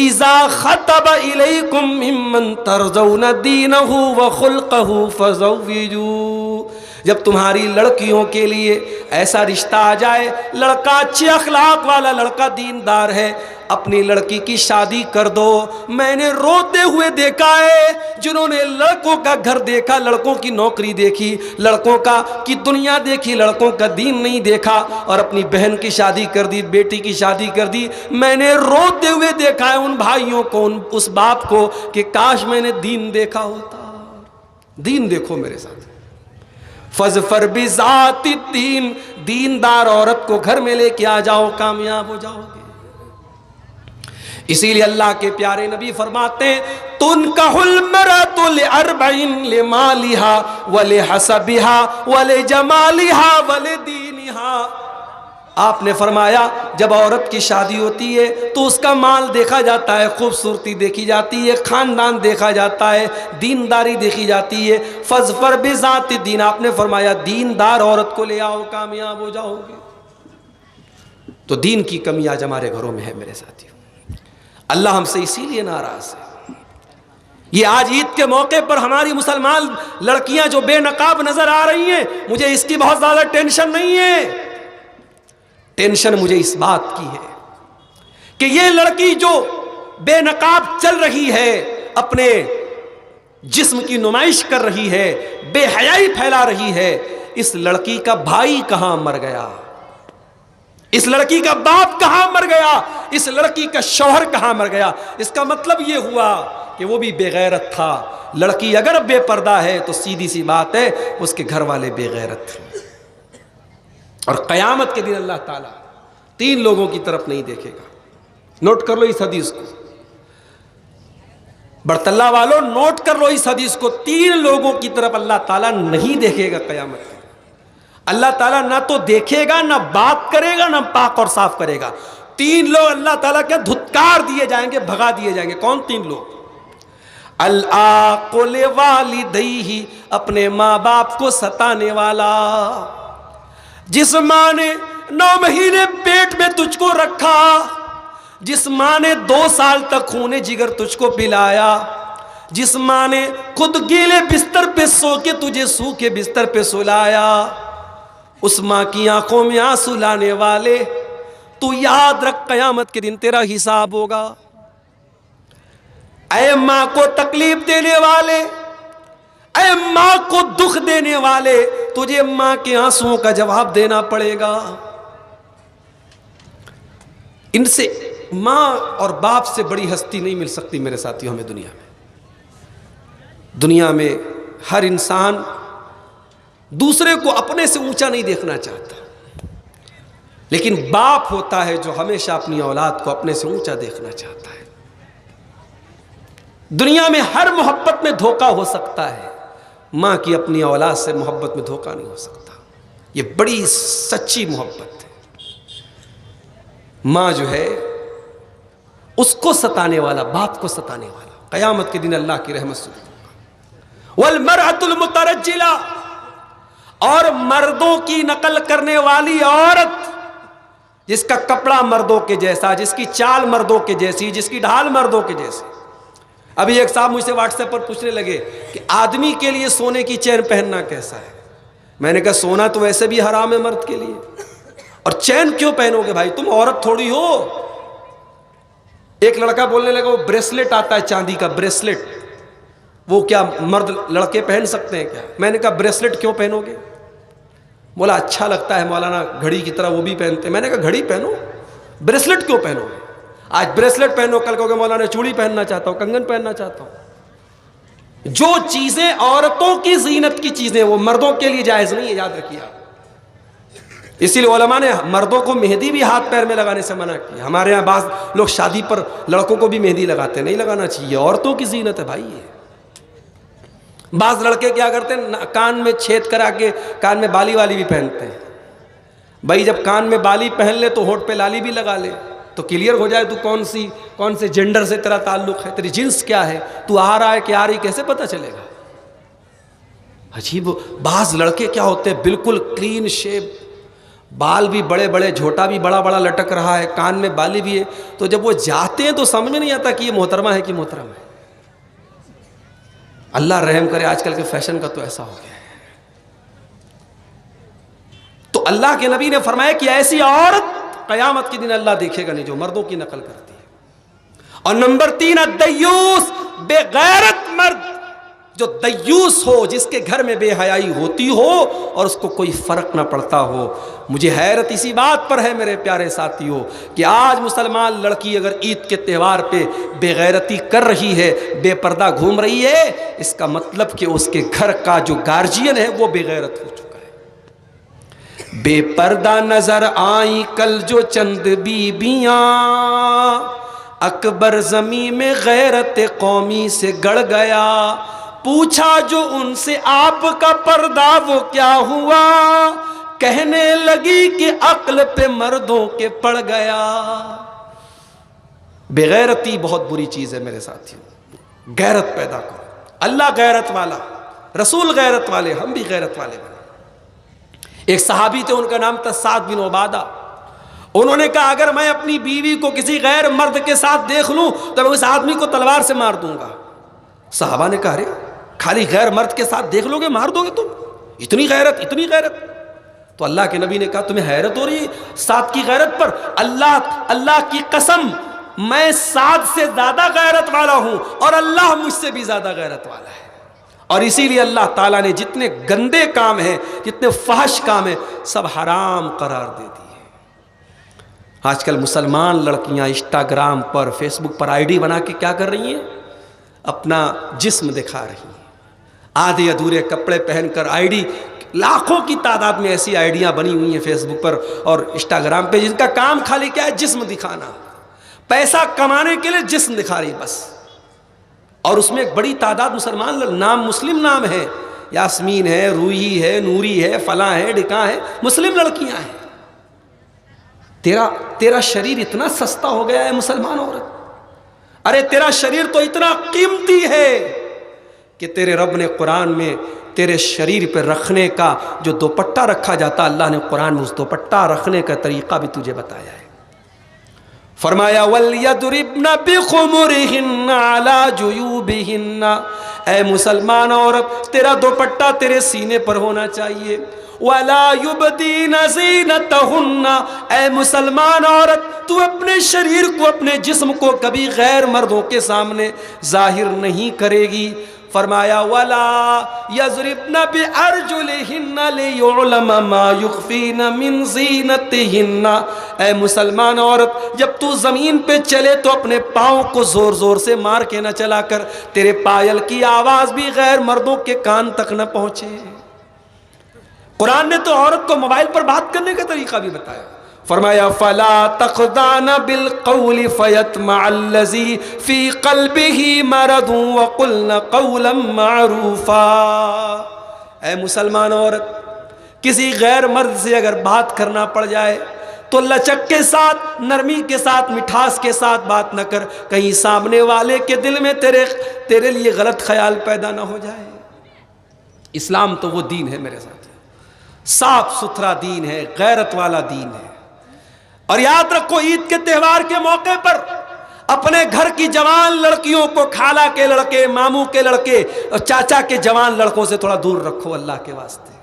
[SPEAKER 1] اذا خطب الیکم ممن ترضون دینہ وخلقہ فزوجوا، جب تمہاری لڑکیوں کے لیے ایسا رشتہ آ جائے، لڑکا اچھے اخلاق والا، لڑکا دیندار ہے، اپنی لڑکی کی شادی کر دو۔ میں نے روتے ہوئے دیکھا ہے جنہوں نے لڑکوں کا گھر دیکھا، لڑکوں کی نوکری دیکھی، لڑکوں کی دنیا دیکھی، لڑکوں کا دین نہیں دیکھا، اور اپنی بہن کی شادی کر دی، بیٹی کی شادی کر دی۔ میں نے روتے ہوئے دیکھا ہے ان بھائیوں کو، اس باپ کو، کہ کاش میں نے دین دیکھا ہوتا۔ دین دیکھو میرے ساتھ، فَاظْفَرْ بِذَاتِ الدِّینِ، دیندار عورت کو گھر میں لے کے آ جاؤ، کامیاب ہو جاؤ گے۔ اسی لیے اللہ کے پیارے نبی فرماتے ہیں تُنْكَحُ الْمَرْأَةُ لِأَرْبَعٍ لِمَالِهَا وَلِحَسَبِهَا وَلِجَمَالِهَا وَلِدِينِهَا۔ آپ نے فرمایا جب عورت کی شادی ہوتی ہے تو اس کا مال دیکھا جاتا ہے، خوبصورتی دیکھی جاتی ہے، خاندان دیکھا جاتا ہے، دینداری دیکھی جاتی ہے۔ فَاظْفَرْ بِذَاتِ الدِّینِ، آپ نے فرمایا دیندار عورت کو لے آؤ، کامیاب ہو جاؤ گے۔ تو دین کی کمی آج ہمارے گھروں میں ہے میرے ساتھیوں، اللہ ہم سے اسی لیے ناراض ہے۔ یہ آج عید کے موقع پر ہماری مسلمان لڑکیاں جو بے نقاب نظر آ رہی ہیں، مجھے اس کی بہت زیادہ ٹینشن نہیں ہے، ٹینشن مجھے اس بات کی ہے کہ یہ لڑکی جو بے نقاب چل رہی ہے، اپنے جسم کی نمائش کر رہی ہے، بے حیائی پھیلا رہی ہے، اس لڑکی کا بھائی کہاں مر گیا، اس لڑکی کا باپ کہاں مر گیا، اس لڑکی کا شوہر کہاں مر گیا؟ اس کا مطلب یہ ہوا کہ وہ بھی بے غیرت تھا۔ لڑکی اگر بے پردہ ہے تو سیدھی سی بات ہے اس کے گھر والے بے غیرت تھے، اور قیامت کے دن اللہ تعالیٰ 3 لوگوں کی طرف نہیں دیکھے گا۔ نوٹ کر لو اس حدیث کو، برطلہ والوں نوٹ کر لو اس حدیث کو، 3 لوگوں کی طرف اللہ تعالیٰ نہیں دیکھے گا قیامت کے دن۔ اللہ تعالیٰ نہ تو دیکھے گا، نہ بات کرے گا، نہ پاک اور صاف کرے گا۔ 3 لوگ اللہ تعالیٰ کے دھتکار دیے جائیں گے، بھگا دیے جائیں گے۔ کون 3 لوگ؟ العاق لوالدیہ، اپنے ماں باپ کو ستانے والا، جس ماں نے 9 مہینے پیٹ میں تجھ کو رکھا، جس ماں نے 2 سال تک خون جگر تجھ کو پلایا، جس ماں نے خود گیلے بستر پہ سو کے تجھے سوکھے بستر پہ سلایا، اس ماں کی آنکھوں میں آنسو لانے والے، تو یاد رکھ قیامت کے دن تیرا حساب ہوگا۔ اے ماں کو تکلیف دینے والے، اے ماں کو دکھ دینے والے، تجھے ماں کے آنسوؤں کا جواب دینا پڑے گا۔ ان سے ماں اور باپ سے بڑی ہستی نہیں مل سکتی میرے ساتھیوں ہمیں دنیا میں۔ دنیا میں ہر انسان دوسرے کو اپنے سے اونچا نہیں دیکھنا چاہتا، لیکن باپ ہوتا ہے جو ہمیشہ اپنی اولاد کو اپنے سے اونچا دیکھنا چاہتا ہے۔ دنیا میں ہر محبت میں دھوکہ ہو سکتا ہے، ماں کی اپنی اولاد سے محبت میں دھوکہ نہیں ہو سکتا۔ یہ بڑی سچی محبت ہے۔ ماں جو ہے اس کو ستانے والا، باپ کو ستانے والا، قیامت کے دن اللہ کی رحمت سے والمرأة المترجلہ، اور مردوں کی نقل کرنے والی عورت، جس کا کپڑا مردوں کے جیسا، جس کی چال مردوں کے جیسی، جس کی ڈھال مردوں کے جیسی۔ ابھی ایک صاحب مجھ سے واٹس ایپ پر پوچھنے لگے کہ آدمی کے لیے سونے کی چین پہننا کیسا ہے؟ میں نے کہا سونا تو ویسے بھی حرام ہے مرد کے لیے، اور چین کیوں پہنو گے بھائی، تم عورت تھوڑی ہو۔ ایک لڑکا بولنے لگا وہ بریسلٹ آتا ہے چاندی کا بریسلٹ، وہ کیا مرد لڑکے پہن سکتے ہیں کیا؟ میں نے کہا بریسلٹ کیوں پہنو گے؟ بولا اچھا لگتا ہے مولانا، گھڑی کی طرح وہ بھی پہنتے ہیں۔ میں نے کہا گھڑی پہنو، بریسلٹ کیوں پہنو گے؟ آج بریسلٹ پہنو، کل کہو گے مولانا چوڑی پہننا چاہتا ہوں، کنگن پہننا چاہتا ہوں۔ جو چیزیں عورتوں کی زینت کی چیزیں وہ مردوں کے لیے جائز نہیں ہے، یاد رکھیے آپ۔ اسی لیے علماء نے مردوں کو مہندی بھی ہاتھ پیر میں لگانے سے منع کیا۔ ہمارے یہاں بعض لوگ شادی پر لڑکوں کو بھی مہندی لگاتے، نہیں لگانا چاہیے، عورتوں کی زینت ہے بھائی یہ۔ بعض لڑکے کیا کرتے ہیں، کان میں چھید کرا کے کان میں بالی والی بھی پہنتے ہیں۔ بھائی جب کان میں بالی پہن لے تو ہونٹ پہ لالی بھی لگا لے، تو کلیئر ہو جائے تو کون سے جینڈر سے تیرا تعلق ہے، تیری جنس کیا ہے، تو آ رہا ہے کہ آ رہی، کیسے پتہ چلے گا؟ عجیب۔ بعض لڑکے کیا ہوتے ہیں بالکل کلین شیپ، بال بھی بڑے بڑے، جھوٹا بھی بڑا بڑا لٹک رہا ہے، کان میں بالی بھی ہے، تو جب وہ جاتے ہیں تو سمجھ میں نہیں آتا کہ یہ محترمہ ہے کہ محترم ہے۔ اللہ رحم کرے، آج کل کے فیشن کا تو ایسا ہو گیا ہے۔ تو اللہ کے نبی نے فرمایا کہ ایسی عورت قیامت کے دن اللہ دیکھے گا نہیں جو مردوں کی نقل کرتی ہے۔ اور نمبر 3 الدیوس، بے غیرت مرد، جو دیوس ہو، جس کے گھر میں بے حیائی ہوتی ہو اور اس کو کوئی فرق نہ پڑتا ہو۔ مجھے حیرت اسی بات پر ہے میرے پیارے ساتھیوں کہ آج مسلمان لڑکی اگر عید کے تہوار پہ بے غیرتی کر رہی ہے، بے پردہ گھوم رہی ہے، اس کا مطلب کہ اس کے گھر کا جو گارجین ہے وہ بے غیرت ہو چکا ہے۔ بے پردہ نظر آئیں کل جو چند بیبیاں، اکبر زمین میں غیرت قومی سے گڑ گیا، پوچھا جو ان سے آپ کا پردہ وہ کیا ہوا، کہنے لگی کہ عقل پہ مردوں کے پڑ گیا۔ بے غیرتی بہت بری چیز ہے میرے ساتھیوں، غیرت پیدا کرو۔ اللہ غیرت والا، رسول غیرت والے، ہم بھی غیرت والے بنے۔ ایک صحابی تھے، ان کا نام تھا سعد بن عبادہ۔ انہوں نے کہا اگر میں اپنی بیوی کو کسی غیر مرد کے ساتھ دیکھ لوں تو میں اس آدمی کو تلوار سے مار دوں گا۔ صحابہ نے کہا ارے خالی غیر مرد کے ساتھ دیکھ لو گے مار دو گے تم؟ اتنی غیرت، اتنی غیرت؟ تو اللہ کے نبی نے کہا تمہیں حیرت ہو رہی ہے سعد کی غیرت پر؟ اللہ کی قسم میں سعد سے زیادہ غیرت والا ہوں اور اللہ مجھ سے بھی زیادہ غیرت والا ہے۔ اور اسی لیے اللہ تعالیٰ نے جتنے گندے کام ہیں، جتنے فحش کام ہیں، سب حرام قرار دے دیے۔ آج کل مسلمان لڑکیاں انسٹاگرام پر، فیس بک پر آئی ڈی بنا کے کیا کر رہی ہیں؟ اپنا جسم دکھا رہی ہیں، آدھے ادھورے کپڑے پہن کر آئی ڈی، لاکھوں کی تعداد میں ایسی آئیڈیاں بنی ہوئی ہیں فیس بک پر اور انسٹاگرام پہ، جن کا کام خالی کیا ہے؟ جسم دکھانا، پیسہ کمانے کے لیے جسم دکھا رہی بس۔ اور اس میں ایک بڑی تعداد مسلمان نام مسلم نام ہے، یاسمین ہے، روحی ہے، نوری ہے، فلاں ہے، ڈکاں ہے، مسلم لڑکیاں ہیں۔ تیرا شریر اتنا سستا ہو گیا ہے مسلمان عورت، ارے تیرا شریر تو اتنا قیمتی ہے کہ تیرے رب نے قرآن میں تیرے شریر پہ رکھنے کا جو دوپٹہ رکھا جاتا، اللہ نے قرآن میں اس دوپٹہ رکھنے کا طریقہ بھی تجھے بتایا ہے۔ فرمایا وَلْيَضْرِبْنَ بِخُمُرِهِنَّ عَلَى جُيُوبِهِنَّ، اے مسلمان عورت تیرا دوپٹہ تیرے سینے پر ہونا چاہیے۔ وَلَا يُبْدِينَ زِينَتَهُنَّ، اے مسلمان عورت تو اپنے شریر کو، اپنے جسم کو کبھی غیر مردوں کے سامنے ظاہر نہیں کرے گی۔ فرمایا وَلَا يَضْرِبْنَ بِأَرْجُلِهِنَّ لِيُعْلَمَ مَا يُخْفِينَ مِنْ زِينَتِهِنَّ، اے مسلمان عورت جب تو زمین پہ چلے تو اپنے پاؤں کو زور زور سے مار کے نہ چلا کر، تیرے پائل کی آواز بھی غیر مردوں کے کان تک نہ پہنچے۔ قرآن نے تو عورت کو موبائل پر بات کرنے کا طریقہ بھی بتایا۔ فرمایا فَلَا تَخْضَعْنَ بِالْقَوْلِ فَيَطْمَعَ الَّذِي فِي قَلْبِهِ مَرَضٌ وَقُلْنَ قَوْلًا مَعْرُوفًا، اے مسلمان عورت کسی غیر مرد سے اگر بات کرنا پڑ جائے تو لچک کے ساتھ، نرمی کے ساتھ، مٹھاس کے ساتھ بات نہ کر، کہیں سامنے والے کے دل میں تیرے لیے غلط خیال پیدا نہ ہو جائے۔ اسلام تو وہ دین ہے میرے ساتھ، صاف ستھرا دین ہے، غیرت والا دین ہے۔ اور یاد رکھو عید کے تہوار کے موقع پر اپنے گھر کی جوان لڑکیوں کو خالہ کے لڑکے، ماموں کے لڑکے اور چاچا کے جوان لڑکوں سے تھوڑا دور رکھو اللہ کے واسطے۔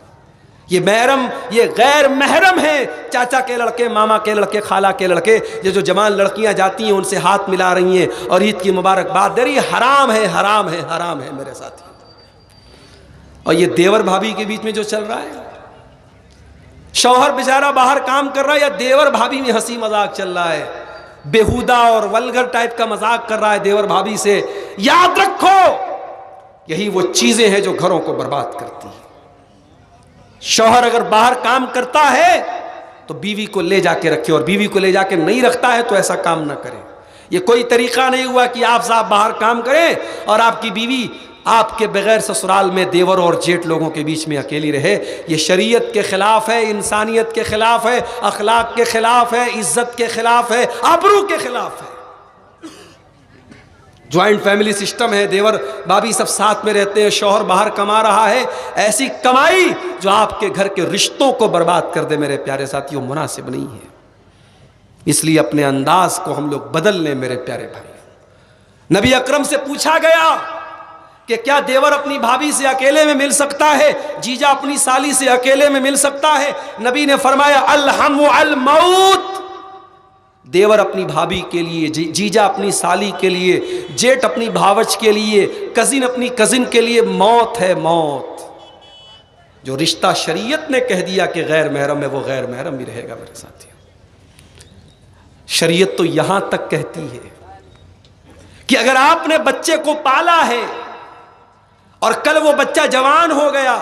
[SPEAKER 1] یہ محرم، یہ غیر محرم ہیں، چاچا کے لڑکے، ماما کے لڑکے، خالہ کے لڑکے، یہ جو جوان لڑکیاں جاتی ہیں ان سے ہاتھ ملا رہی ہیں اور عید کی مبارکباد دے رہی ہے، حرام ہے، حرام ہے، حرام ہے میرے ساتھی۔ اور یہ دیور بھابھی کے بیچ میں جو چل رہا ہے، شوہر بیچارہ باہر کام کر رہا ہے یا دیور بھابھی میں ہنسی مذاق چل رہا ہے، بےہودہ اور ولگر ٹائپ کا مذاق کر رہا ہے دیور بھابھی سے، یاد رکھو یہی وہ چیزیں ہیں جو گھروں کو برباد کرتی ہیں۔ شوہر اگر باہر کام کرتا ہے تو بیوی کو لے جا کے رکھے، اور بیوی کو لے جا کے نہیں رکھتا ہے تو ایسا کام نہ کرے۔ یہ کوئی طریقہ نہیں ہوا کہ آپ صاحب باہر کام کریں اور آپ کی بیوی آپ کے بغیر سسرال میں دیور اور جیٹ لوگوں کے بیچ میں اکیلی رہے۔ یہ شریعت کے خلاف ہے، انسانیت کے خلاف ہے، اخلاق کے خلاف ہے، عزت کے خلاف ہے، آبرو کے خلاف ہے۔ جوائنٹ فیملی سسٹم ہے، دیور بھابھی سب ساتھ میں رہتے ہیں، شوہر باہر کما رہا ہے، ایسی کمائی جو آپ کے گھر کے رشتوں کو برباد کر دے میرے پیارے ساتھیوں، مناسب نہیں ہے۔ اس لیے اپنے انداز کو ہم لوگ بدل لیں میرے پیارے بھائی۔ نبی اکرم سے پوچھا گیا کہ کیا دیور اپنی بھابھی سے اکیلے میں مل سکتا ہے، جیجا اپنی سالی سے اکیلے میں مل سکتا ہے؟ نبی نے فرمایا الحم الموت، دیور اپنی بھابھی کے لیے، جیجا اپنی سالی کے لیے، جیٹ اپنی بھاوچ کے لیے، کزن اپنی کزن کے لیے موت ہے، موت۔ جو رشتہ شریعت نے کہہ دیا کہ غیر محرم ہے وہ غیر محرم ہی رہے گا میرے ساتھی۔ شریعت تو یہاں تک کہتی ہے کہ اگر آپ نے بچے کو پالا ہے اور کل وہ بچہ جوان ہو گیا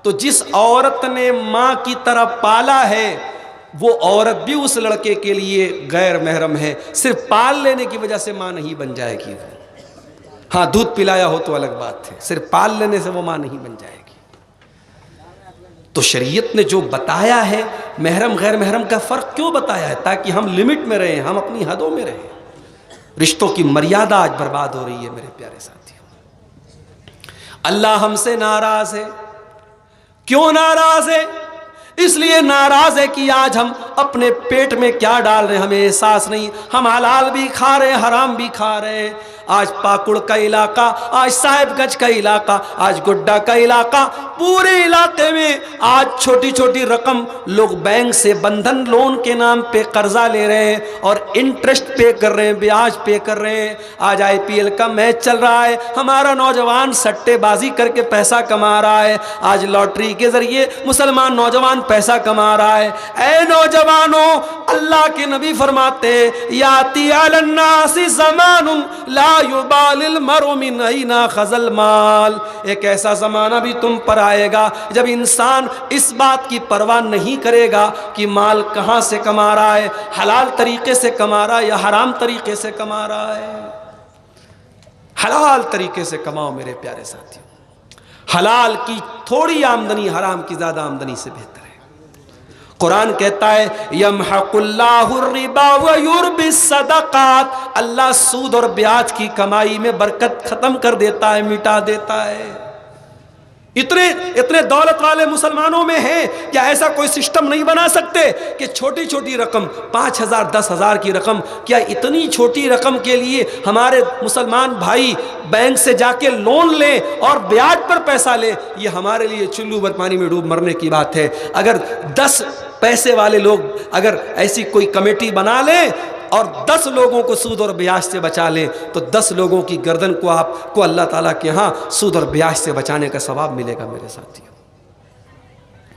[SPEAKER 1] تو جس عورت نے ماں کی طرح پالا ہے وہ عورت بھی اس لڑکے کے لیے غیر محرم ہے، صرف پال لینے کی وجہ سے ماں نہیں بن جائے گی۔ ہاں دودھ پلایا ہو تو الگ بات ہے، صرف پال لینے سے وہ ماں نہیں بن جائے گی۔ تو شریعت نے جو بتایا ہے محرم غیر محرم کا فرق کیوں بتایا ہے؟ تاکہ ہم لمٹ میں رہیں، ہم اپنی حدوں میں رہیں۔ رشتوں کی مریادہ آج برباد ہو رہی ہے میرے پیارے ساتھیوں۔ اللہ ہم سے ناراض ہے۔ کیوں ناراض ہے؟ اس لیے ناراض ہے کہ آج ہم اپنے پیٹ میں کیا ڈال رہے ہیں ہمیں احساس نہیں۔ ہم حلال بھی کھا رہے ہیں، حرام بھی کھا رہے ہیں۔ آج پاکڑ کا علاقہ، آج صاحب گنج کا علاقہ، آج گڈا کا علاقہ، پورے علاقے میں آج چھوٹی چھوٹی رقم لوگ بینک سے بندھن لون کے نام پہ قرضہ لے رہے ہیں اور انٹرسٹ پے کر رہے ہیں، بیاج پے کر رہے ہیں۔ آج IPL کا میچ چل رہا ہے، ہمارا نوجوان سٹے بازی کر کے پیسہ کما رہا ہے۔ آج لاٹری کے ذریعے مسلمان نوجوان پیسہ کما رہا ہے۔ اے نوجوانوں، اللہ کے نبی فرماتے یاتی علی الناس زمان لا یبال المرء من این اخذ المال، ایک ایسا زمانہ بھی تم پر آئے گا جب انسان اس بات کی پرواہ نہیں کرے گا کہ مال کہاں سے کما رہا ہے، حلال طریقے سے کما رہا ہے یا حرام طریقے سے کما رہا ہے۔ حلال طریقے سے کماؤ میرے پیارے ساتھیوں۔ حلال کی تھوڑی آمدنی حرام کی زیادہ آمدنی سے بہتر ہے۔ قرآن کہتا ہے یمحق اللہ الربا ویربی الصدقات، اللہ سود اور بیاج کی کمائی میں برکت ختم کر دیتا ہے، مٹا دیتا ہے۔ اتنے دولت والے مسلمانوں میں ہیں، کیا ایسا کوئی سسٹم نہیں بنا سکتے کہ چھوٹی چھوٹی رقم 5,000 10,000 کی رقم، کیا اتنی چھوٹی رقم کے لیے ہمارے مسلمان بھائی بینک سے جا کے لون لیں اور بیاج پر پیسہ لیں؟ یہ ہمارے لیے چلو بھر پانی میں ڈوب مرنے کی بات ہے۔ اگر 10 پیسے والے لوگ اگر ایسی کوئی کمیٹی بنا لیں اور 10 لوگوں کو سود اور بیاج سے بچا لیں تو 10 لوگوں کی گردن کو آپ کو اللہ تعالیٰ کے ہاں سود اور بیاج سے بچانے کا ثواب ملے گا میرے ساتھیوں۔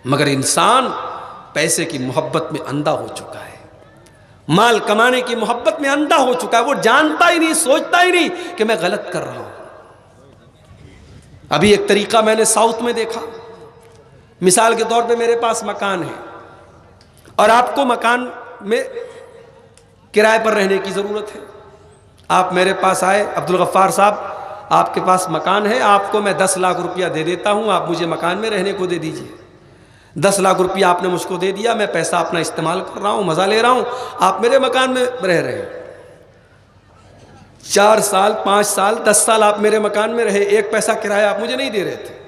[SPEAKER 1] مگر انسان پیسے کی محبت میں اندھا ہو چکا ہے، مال کمانے کی محبت میں اندھا ہو چکا ہے، وہ جانتا ہی نہیں، سوچتا ہی نہیں کہ میں غلط کر رہا ہوں۔ ابھی ایک طریقہ میں نے ساؤتھ میں دیکھا، مثال کے طور پہ میرے پاس مکان ہے اور آپ کو مکان میں کرائے پر رہنے کی ضرورت ہے۔ آپ میرے پاس آئے، عبدالغفار صاحب آپ کے پاس مکان ہے، آپ کو میں 10 لاکھ روپیہ دے دیتا ہوں، آپ مجھے مکان میں رہنے کو دے دیجئے۔ 10 لاکھ روپیہ آپ نے مجھ کو دے دیا، میں پیسہ اپنا استعمال کر رہا ہوں، مزہ لے رہا ہوں، آپ میرے مکان میں رہ رہے ہیں۔ 4 سال 5 سال 10 سال آپ میرے مکان میں رہے، ایک پیسہ کرایہ آپ مجھے نہیں دے رہے تھے۔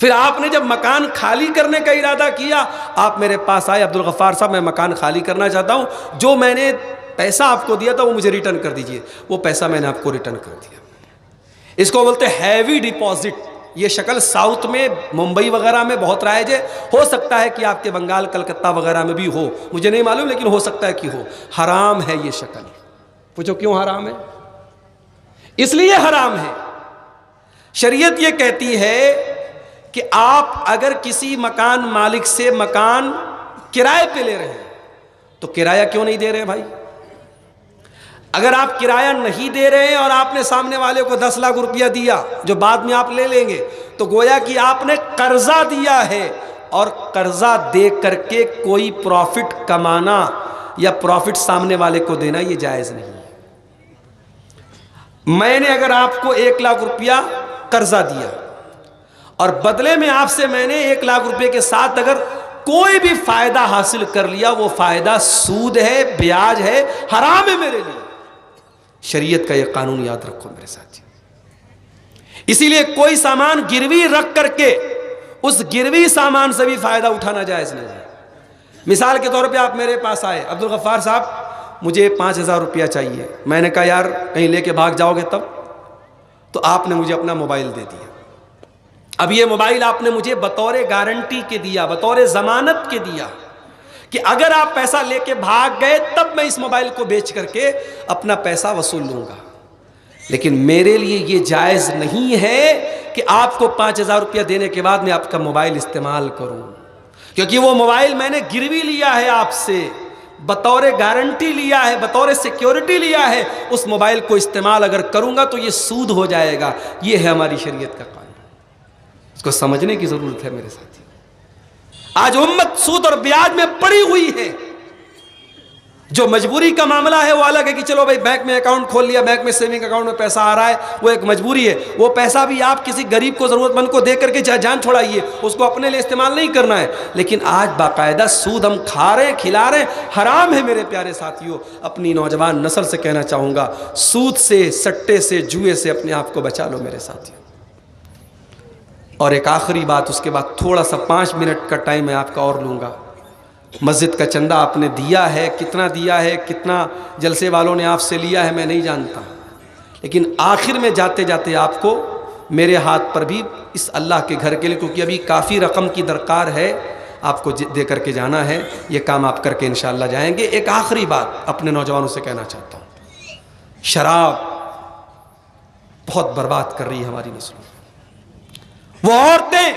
[SPEAKER 1] پھر آپ نے جب مکان خالی کرنے کا ارادہ کیا، آپ میرے پاس آئے، عبدالغفار صاحب میں مکان خالی کرنا چاہتا ہوں، جو میں نے پیسہ آپ کو دیا تھا وہ مجھے ریٹرن کر دیجئے۔ وہ پیسہ میں نے آپ کو ریٹرن کر دیا۔ اس کو بولتے ہیوی ڈپازٹ۔ یہ شکل ساؤتھ میں ممبئی وغیرہ میں بہت رائج ہے، ہو سکتا ہے کہ آپ کے بنگال کلکتہ وغیرہ میں بھی ہو، مجھے نہیں معلوم، لیکن ہو سکتا ہے کہ ہو۔ حرام ہے یہ شکل۔ پوچھو کیوں حرام ہے؟ اس لیے حرام ہے، شریعت یہ کہتی ہے کہ آپ اگر کسی مکان مالک سے مکان کرائے پہ لے رہے ہیں تو کرایہ کیوں نہیں دے رہے بھائی؟ اگر آپ کرایہ نہیں دے رہے ہیں اور آپ نے سامنے والے کو 10 لاکھ روپیہ دیا جو بعد میں آپ لے لیں گے، تو گویا کہ آپ نے قرضہ دیا ہے، اور قرضہ دے کر کے کوئی پروفٹ کمانا یا پروفٹ سامنے والے کو دینا یہ جائز نہیں ہے۔ میں نے اگر آپ کو 1 لاکھ روپیہ قرضہ دیا اور بدلے میں آپ سے میں نے 1 لاکھ روپے کے ساتھ اگر کوئی بھی فائدہ حاصل کر لیا، وہ فائدہ سود ہے، بیاج ہے، حرام ہے میرے لیے۔ شریعت کا یہ قانون یاد رکھو میرے ساتھ۔ اسی لیے کوئی سامان گروی رکھ کر کے اس گروی سامان سے بھی فائدہ اٹھانا جائز نہیں ہے۔ مثال کے طور پہ آپ میرے پاس آئے، عبدالغفار صاحب مجھے 5000 روپیہ چاہیے، میں نے کہا یار کہیں لے کے بھاگ جاؤ گے تب، تو آپ نے مجھے اپنا موبائل دے دیا۔ اب یہ موبائل آپ نے مجھے بطور گارنٹی کے دیا، بطور ضمانت کے دیا کہ اگر آپ پیسہ لے کے بھاگ گئے تب میں اس موبائل کو بیچ کر کے اپنا پیسہ وصول لوں گا۔ لیکن میرے لیے یہ جائز نہیں ہے کہ آپ کو 5000 روپیہ دینے کے بعد میں آپ کا موبائل استعمال کروں، کیونکہ وہ موبائل میں نے گروی لیا ہے، آپ سے بطور گارنٹی لیا ہے، بطور سیکیورٹی لیا ہے۔ اس موبائل کو استعمال اگر کروں گا تو یہ سود ہو جائے گا۔ یہ ہے ہماری شریعت کا قانون، اس کو سمجھنے کی ضرورت ہے میرے ساتھی۔ آج امت سود اور بیاج میں پڑی ہوئی ہے۔ جو مجبوری کا معاملہ ہے وہ الگ ہے کہ چلو بھائی بینک میں اکاؤنٹ کھول لیا، بینک میں سیونگ اکاؤنٹ میں پیسہ آ رہا ہے، وہ ایک مجبوری ہے۔ وہ پیسہ بھی آپ کسی غریب کو، ضرورت مند کو دے کر کے جان چھوڑائیے، اس کو اپنے لیے استعمال نہیں کرنا ہے۔ لیکن آج باقاعدہ سود ہم کھا رہے ہیں، کھلا رہے ہیں، حرام ہے میرے پیارے ساتھیوں۔ اپنی نوجوان نسل سے کہنا چاہوں گا، سود سے، سٹے سے، جوئے سے اپنے آپ کو بچا لو میرے ساتھیوں۔ اور ایک آخری بات، اس کے بعد تھوڑا سا 5 منٹ کا ٹائم میں آپ کا اور لوں گا۔ مسجد کا چندہ آپ نے دیا ہے، کتنا دیا ہے، کتنا جلسے والوں نے آپ سے لیا ہے میں نہیں جانتا، لیکن آخر میں جاتے جاتے آپ کو میرے ہاتھ پر بھی اس اللہ کے گھر کے لیے، کیونکہ ابھی کافی رقم کی درکار ہے، آپ کو دے کر کے جانا ہے، یہ کام آپ کر کے انشاءاللہ جائیں گے۔ ایک آخری بات اپنے نوجوانوں سے کہنا چاہتا ہوں، شراب بہت برباد کر رہی ہے ہماری نسلوں۔ وہ عورتیں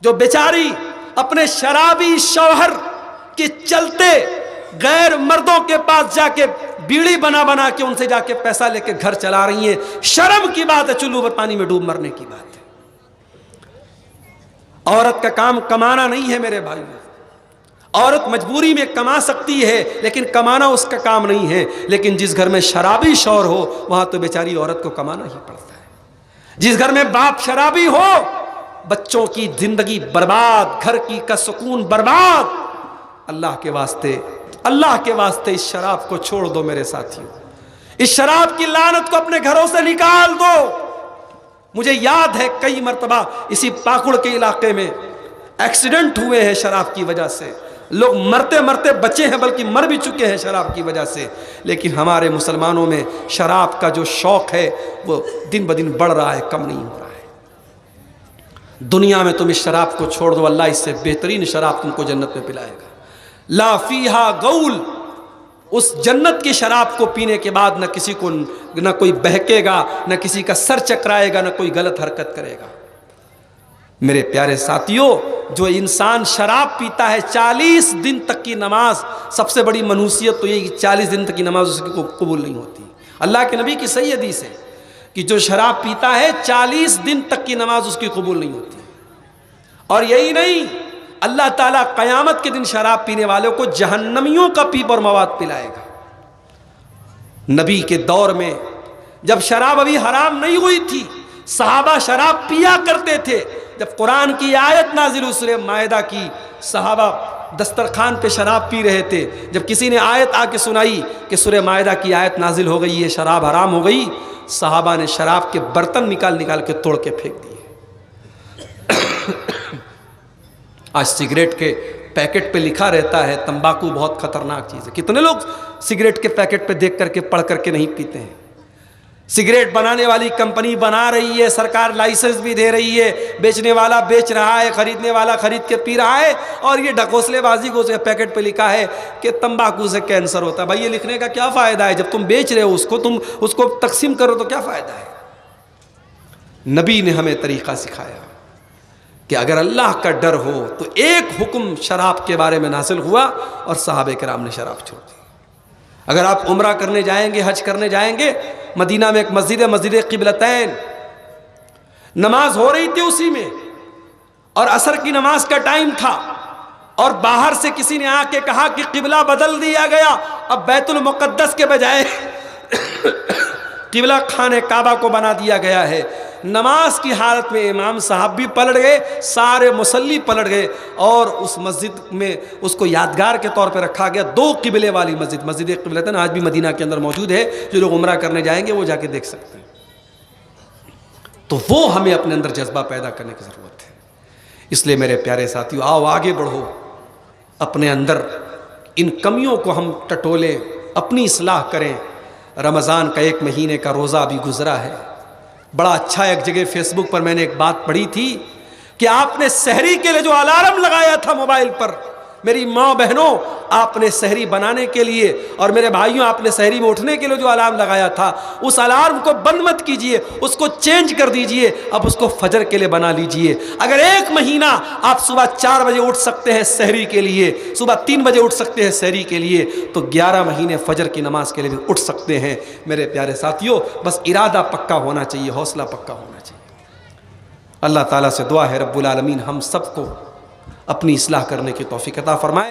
[SPEAKER 1] جو بیچاری اپنے شرابی شوہر کے چلتے غیر مردوں کے پاس جا کے بیڑی بنا بنا کے ان سے جا کے پیسہ لے کے گھر چلا رہی ہیں، شرم کی بات ہے، چلو پر پانی میں ڈوب مرنے کی بات ہے۔ عورت کا کام کمانا نہیں ہے میرے بھائیو، عورت مجبوری میں کما سکتی ہے لیکن کمانا اس کا کام نہیں ہے۔ لیکن جس گھر میں شرابی شوہر ہو وہاں تو بیچاری عورت کو کمانا ہی پڑتا ہے۔ جس گھر میں باپ شرابی ہو، بچوں کی زندگی برباد، گھر کی کا سکون برباد۔ اللہ کے واسطے، اللہ کے واسطے اس شراب کو چھوڑ دو میرے ساتھیوں، اس شراب کی لعنت کو اپنے گھروں سے نکال دو۔ مجھے یاد ہے کئی مرتبہ اسی پاکڑ کے علاقے میں ایکسیڈنٹ ہوئے ہیں شراب کی وجہ سے، لوگ مرتے مرتے بچے ہیں بلکہ مر بھی چکے ہیں شراب کی وجہ سے۔ لیکن ہمارے مسلمانوں میں شراب کا جو شوق ہے وہ دن بدن بڑھ رہا ہے، کم نہیں ہو رہا ہے۔ دنیا میں تم اس شراب کو چھوڑ دو، اللہ اس سے بہترین شراب تم کو جنت میں پلائے گا۔ لا فیہا غول، اس جنت کی شراب کو پینے کے بعد نہ کسی کو نہ کوئی بہکے گا، نہ کسی کا سر چکرائے گا، نہ کوئی غلط حرکت کرے گا۔ میرے پیارے ساتھیوں، جو انسان شراب پیتا ہے 40 دن تک کی نماز، سب سے بڑی منحوسیت تو یہ کہ 40 دن تک کی نماز اس کی قبول نہیں ہوتی۔ اللہ کے نبی کی صحیح حدیث ہے کہ جو شراب پیتا ہے 40 دن تک کی نماز اس کی قبول نہیں ہوتی۔ اور یہی نہیں، اللہ تعالیٰ قیامت کے دن شراب پینے والوں کو جہنمیوں کا پیپ اور مواد پلائے گا۔ نبی کے دور میں جب شراب ابھی حرام نہیں ہوئی تھی، صحابہ شراب پیا کرتے تھے۔ جب قرآن کی آیت نازل ہوئی سورہ مائدہ کی، صحابہ دسترخوان پہ شراب پی رہے تھے۔ جب کسی نے آیت آ کے سنائی کہ سورہ مائدہ کی آیت نازل ہو گئی ہے، شراب حرام ہو گئی، صحابہ نے شراب کے برتن نکال نکال کے توڑ کے پھینک دیے۔ آج سگریٹ کے پیکٹ پہ لکھا رہتا ہے تمباکو بہت خطرناک چیز ہے۔ کتنے لوگ سگریٹ کے پیکٹ پہ دیکھ کر کے پڑھ کر کے نہیں پیتے ہیں، سگریٹ بنانے والی کمپنی بنا رہی ہے، سرکار لائسنس بھی دے رہی ہے، بیچنے والا بیچ رہا ہے، خریدنے والا خرید کے پی رہا ہے، اور یہ ڈھکوسلے بازی کو اس کے پیکٹ پہ لکھا ہے کہ تمباکو سے کینسر ہوتا ہے۔ بھائی یہ لکھنے کا کیا فائدہ ہے؟ جب تم بیچ رہے ہو اس کو، تم اس کو تقسیم کرو تو کیا فائدہ ہے؟ نبی نے ہمیں طریقہ سکھایا کہ اگر اللہ کا ڈر ہو تو ایک حکم شراب کے بارے میں نازل ہوا اور صحابہ کرام نے شراب چھوڑ دی۔ اگر آپ عمرہ کرنے جائیں گے، حج کرنے جائیں گے، مدینہ میں ایک مسجد ہے، مسجد قبلتین، نماز ہو رہی تھی اسی میں، اور عصر کی نماز کا ٹائم تھا، اور باہر سے کسی نے آ کے کہا کہ قبلہ بدل دیا گیا، اب بیت المقدس کے بجائے قبلہ خانہ کعبہ کو بنا دیا گیا ہے۔ نماز کی حالت میں امام صاحب بھی پلٹ گئے، سارے مصلی پلٹ گئے، اور اس مسجد میں اس کو یادگار کے طور پہ رکھا گیا، 2 قبلے والی مسجد، مسجد قبلتین آج بھی مدینہ کے اندر موجود ہے، جو لوگ عمرہ کرنے جائیں گے وہ جا کے دیکھ سکتے ہیں۔ تو وہ ہمیں اپنے اندر جذبہ پیدا کرنے کی ضرورت ہے۔ اس لیے میرے پیارے ساتھیو، آؤ آگے بڑھو، اپنے اندر ان کمیوں کو ہم ٹٹولیں، اپنی اصلاح کریں۔ رمضان کا 1 مہینے کا روزہ ابھی گزرا ہے، بڑا اچھا ایک جگہ فیس بک پر میں نے ایک بات پڑھی تھی کہ آپ نے سحری کے لیے جو الارم لگایا تھا موبائل پر، میری ماں بہنوں، آپ نے سحری بنانے کے لیے، اور میرے بھائیوں آپ نے سحری میں اٹھنے کے لیے جو الارم لگایا تھا، اس الارم کو بند مت کیجئے، اس کو چینج کر دیجئے، اب اس کو فجر کے لیے بنا لیجئے۔ اگر 1 مہینہ آپ صبح 4 بجے اٹھ سکتے ہیں سحری کے لیے، صبح 3 بجے اٹھ سکتے ہیں سحری کے لیے، تو 11 مہینے فجر کی نماز کے لیے بھی اٹھ سکتے ہیں۔ میرے پیارے ساتھیوں، بس ارادہ پکا ہونا چاہیے، حوصلہ پکا ہونا چاہیے۔ اللہ تعالیٰ سے دعا ہے رب العالمین ہم سب کو اپنی اصلاح کرنے کی توفیق عطا فرمائے۔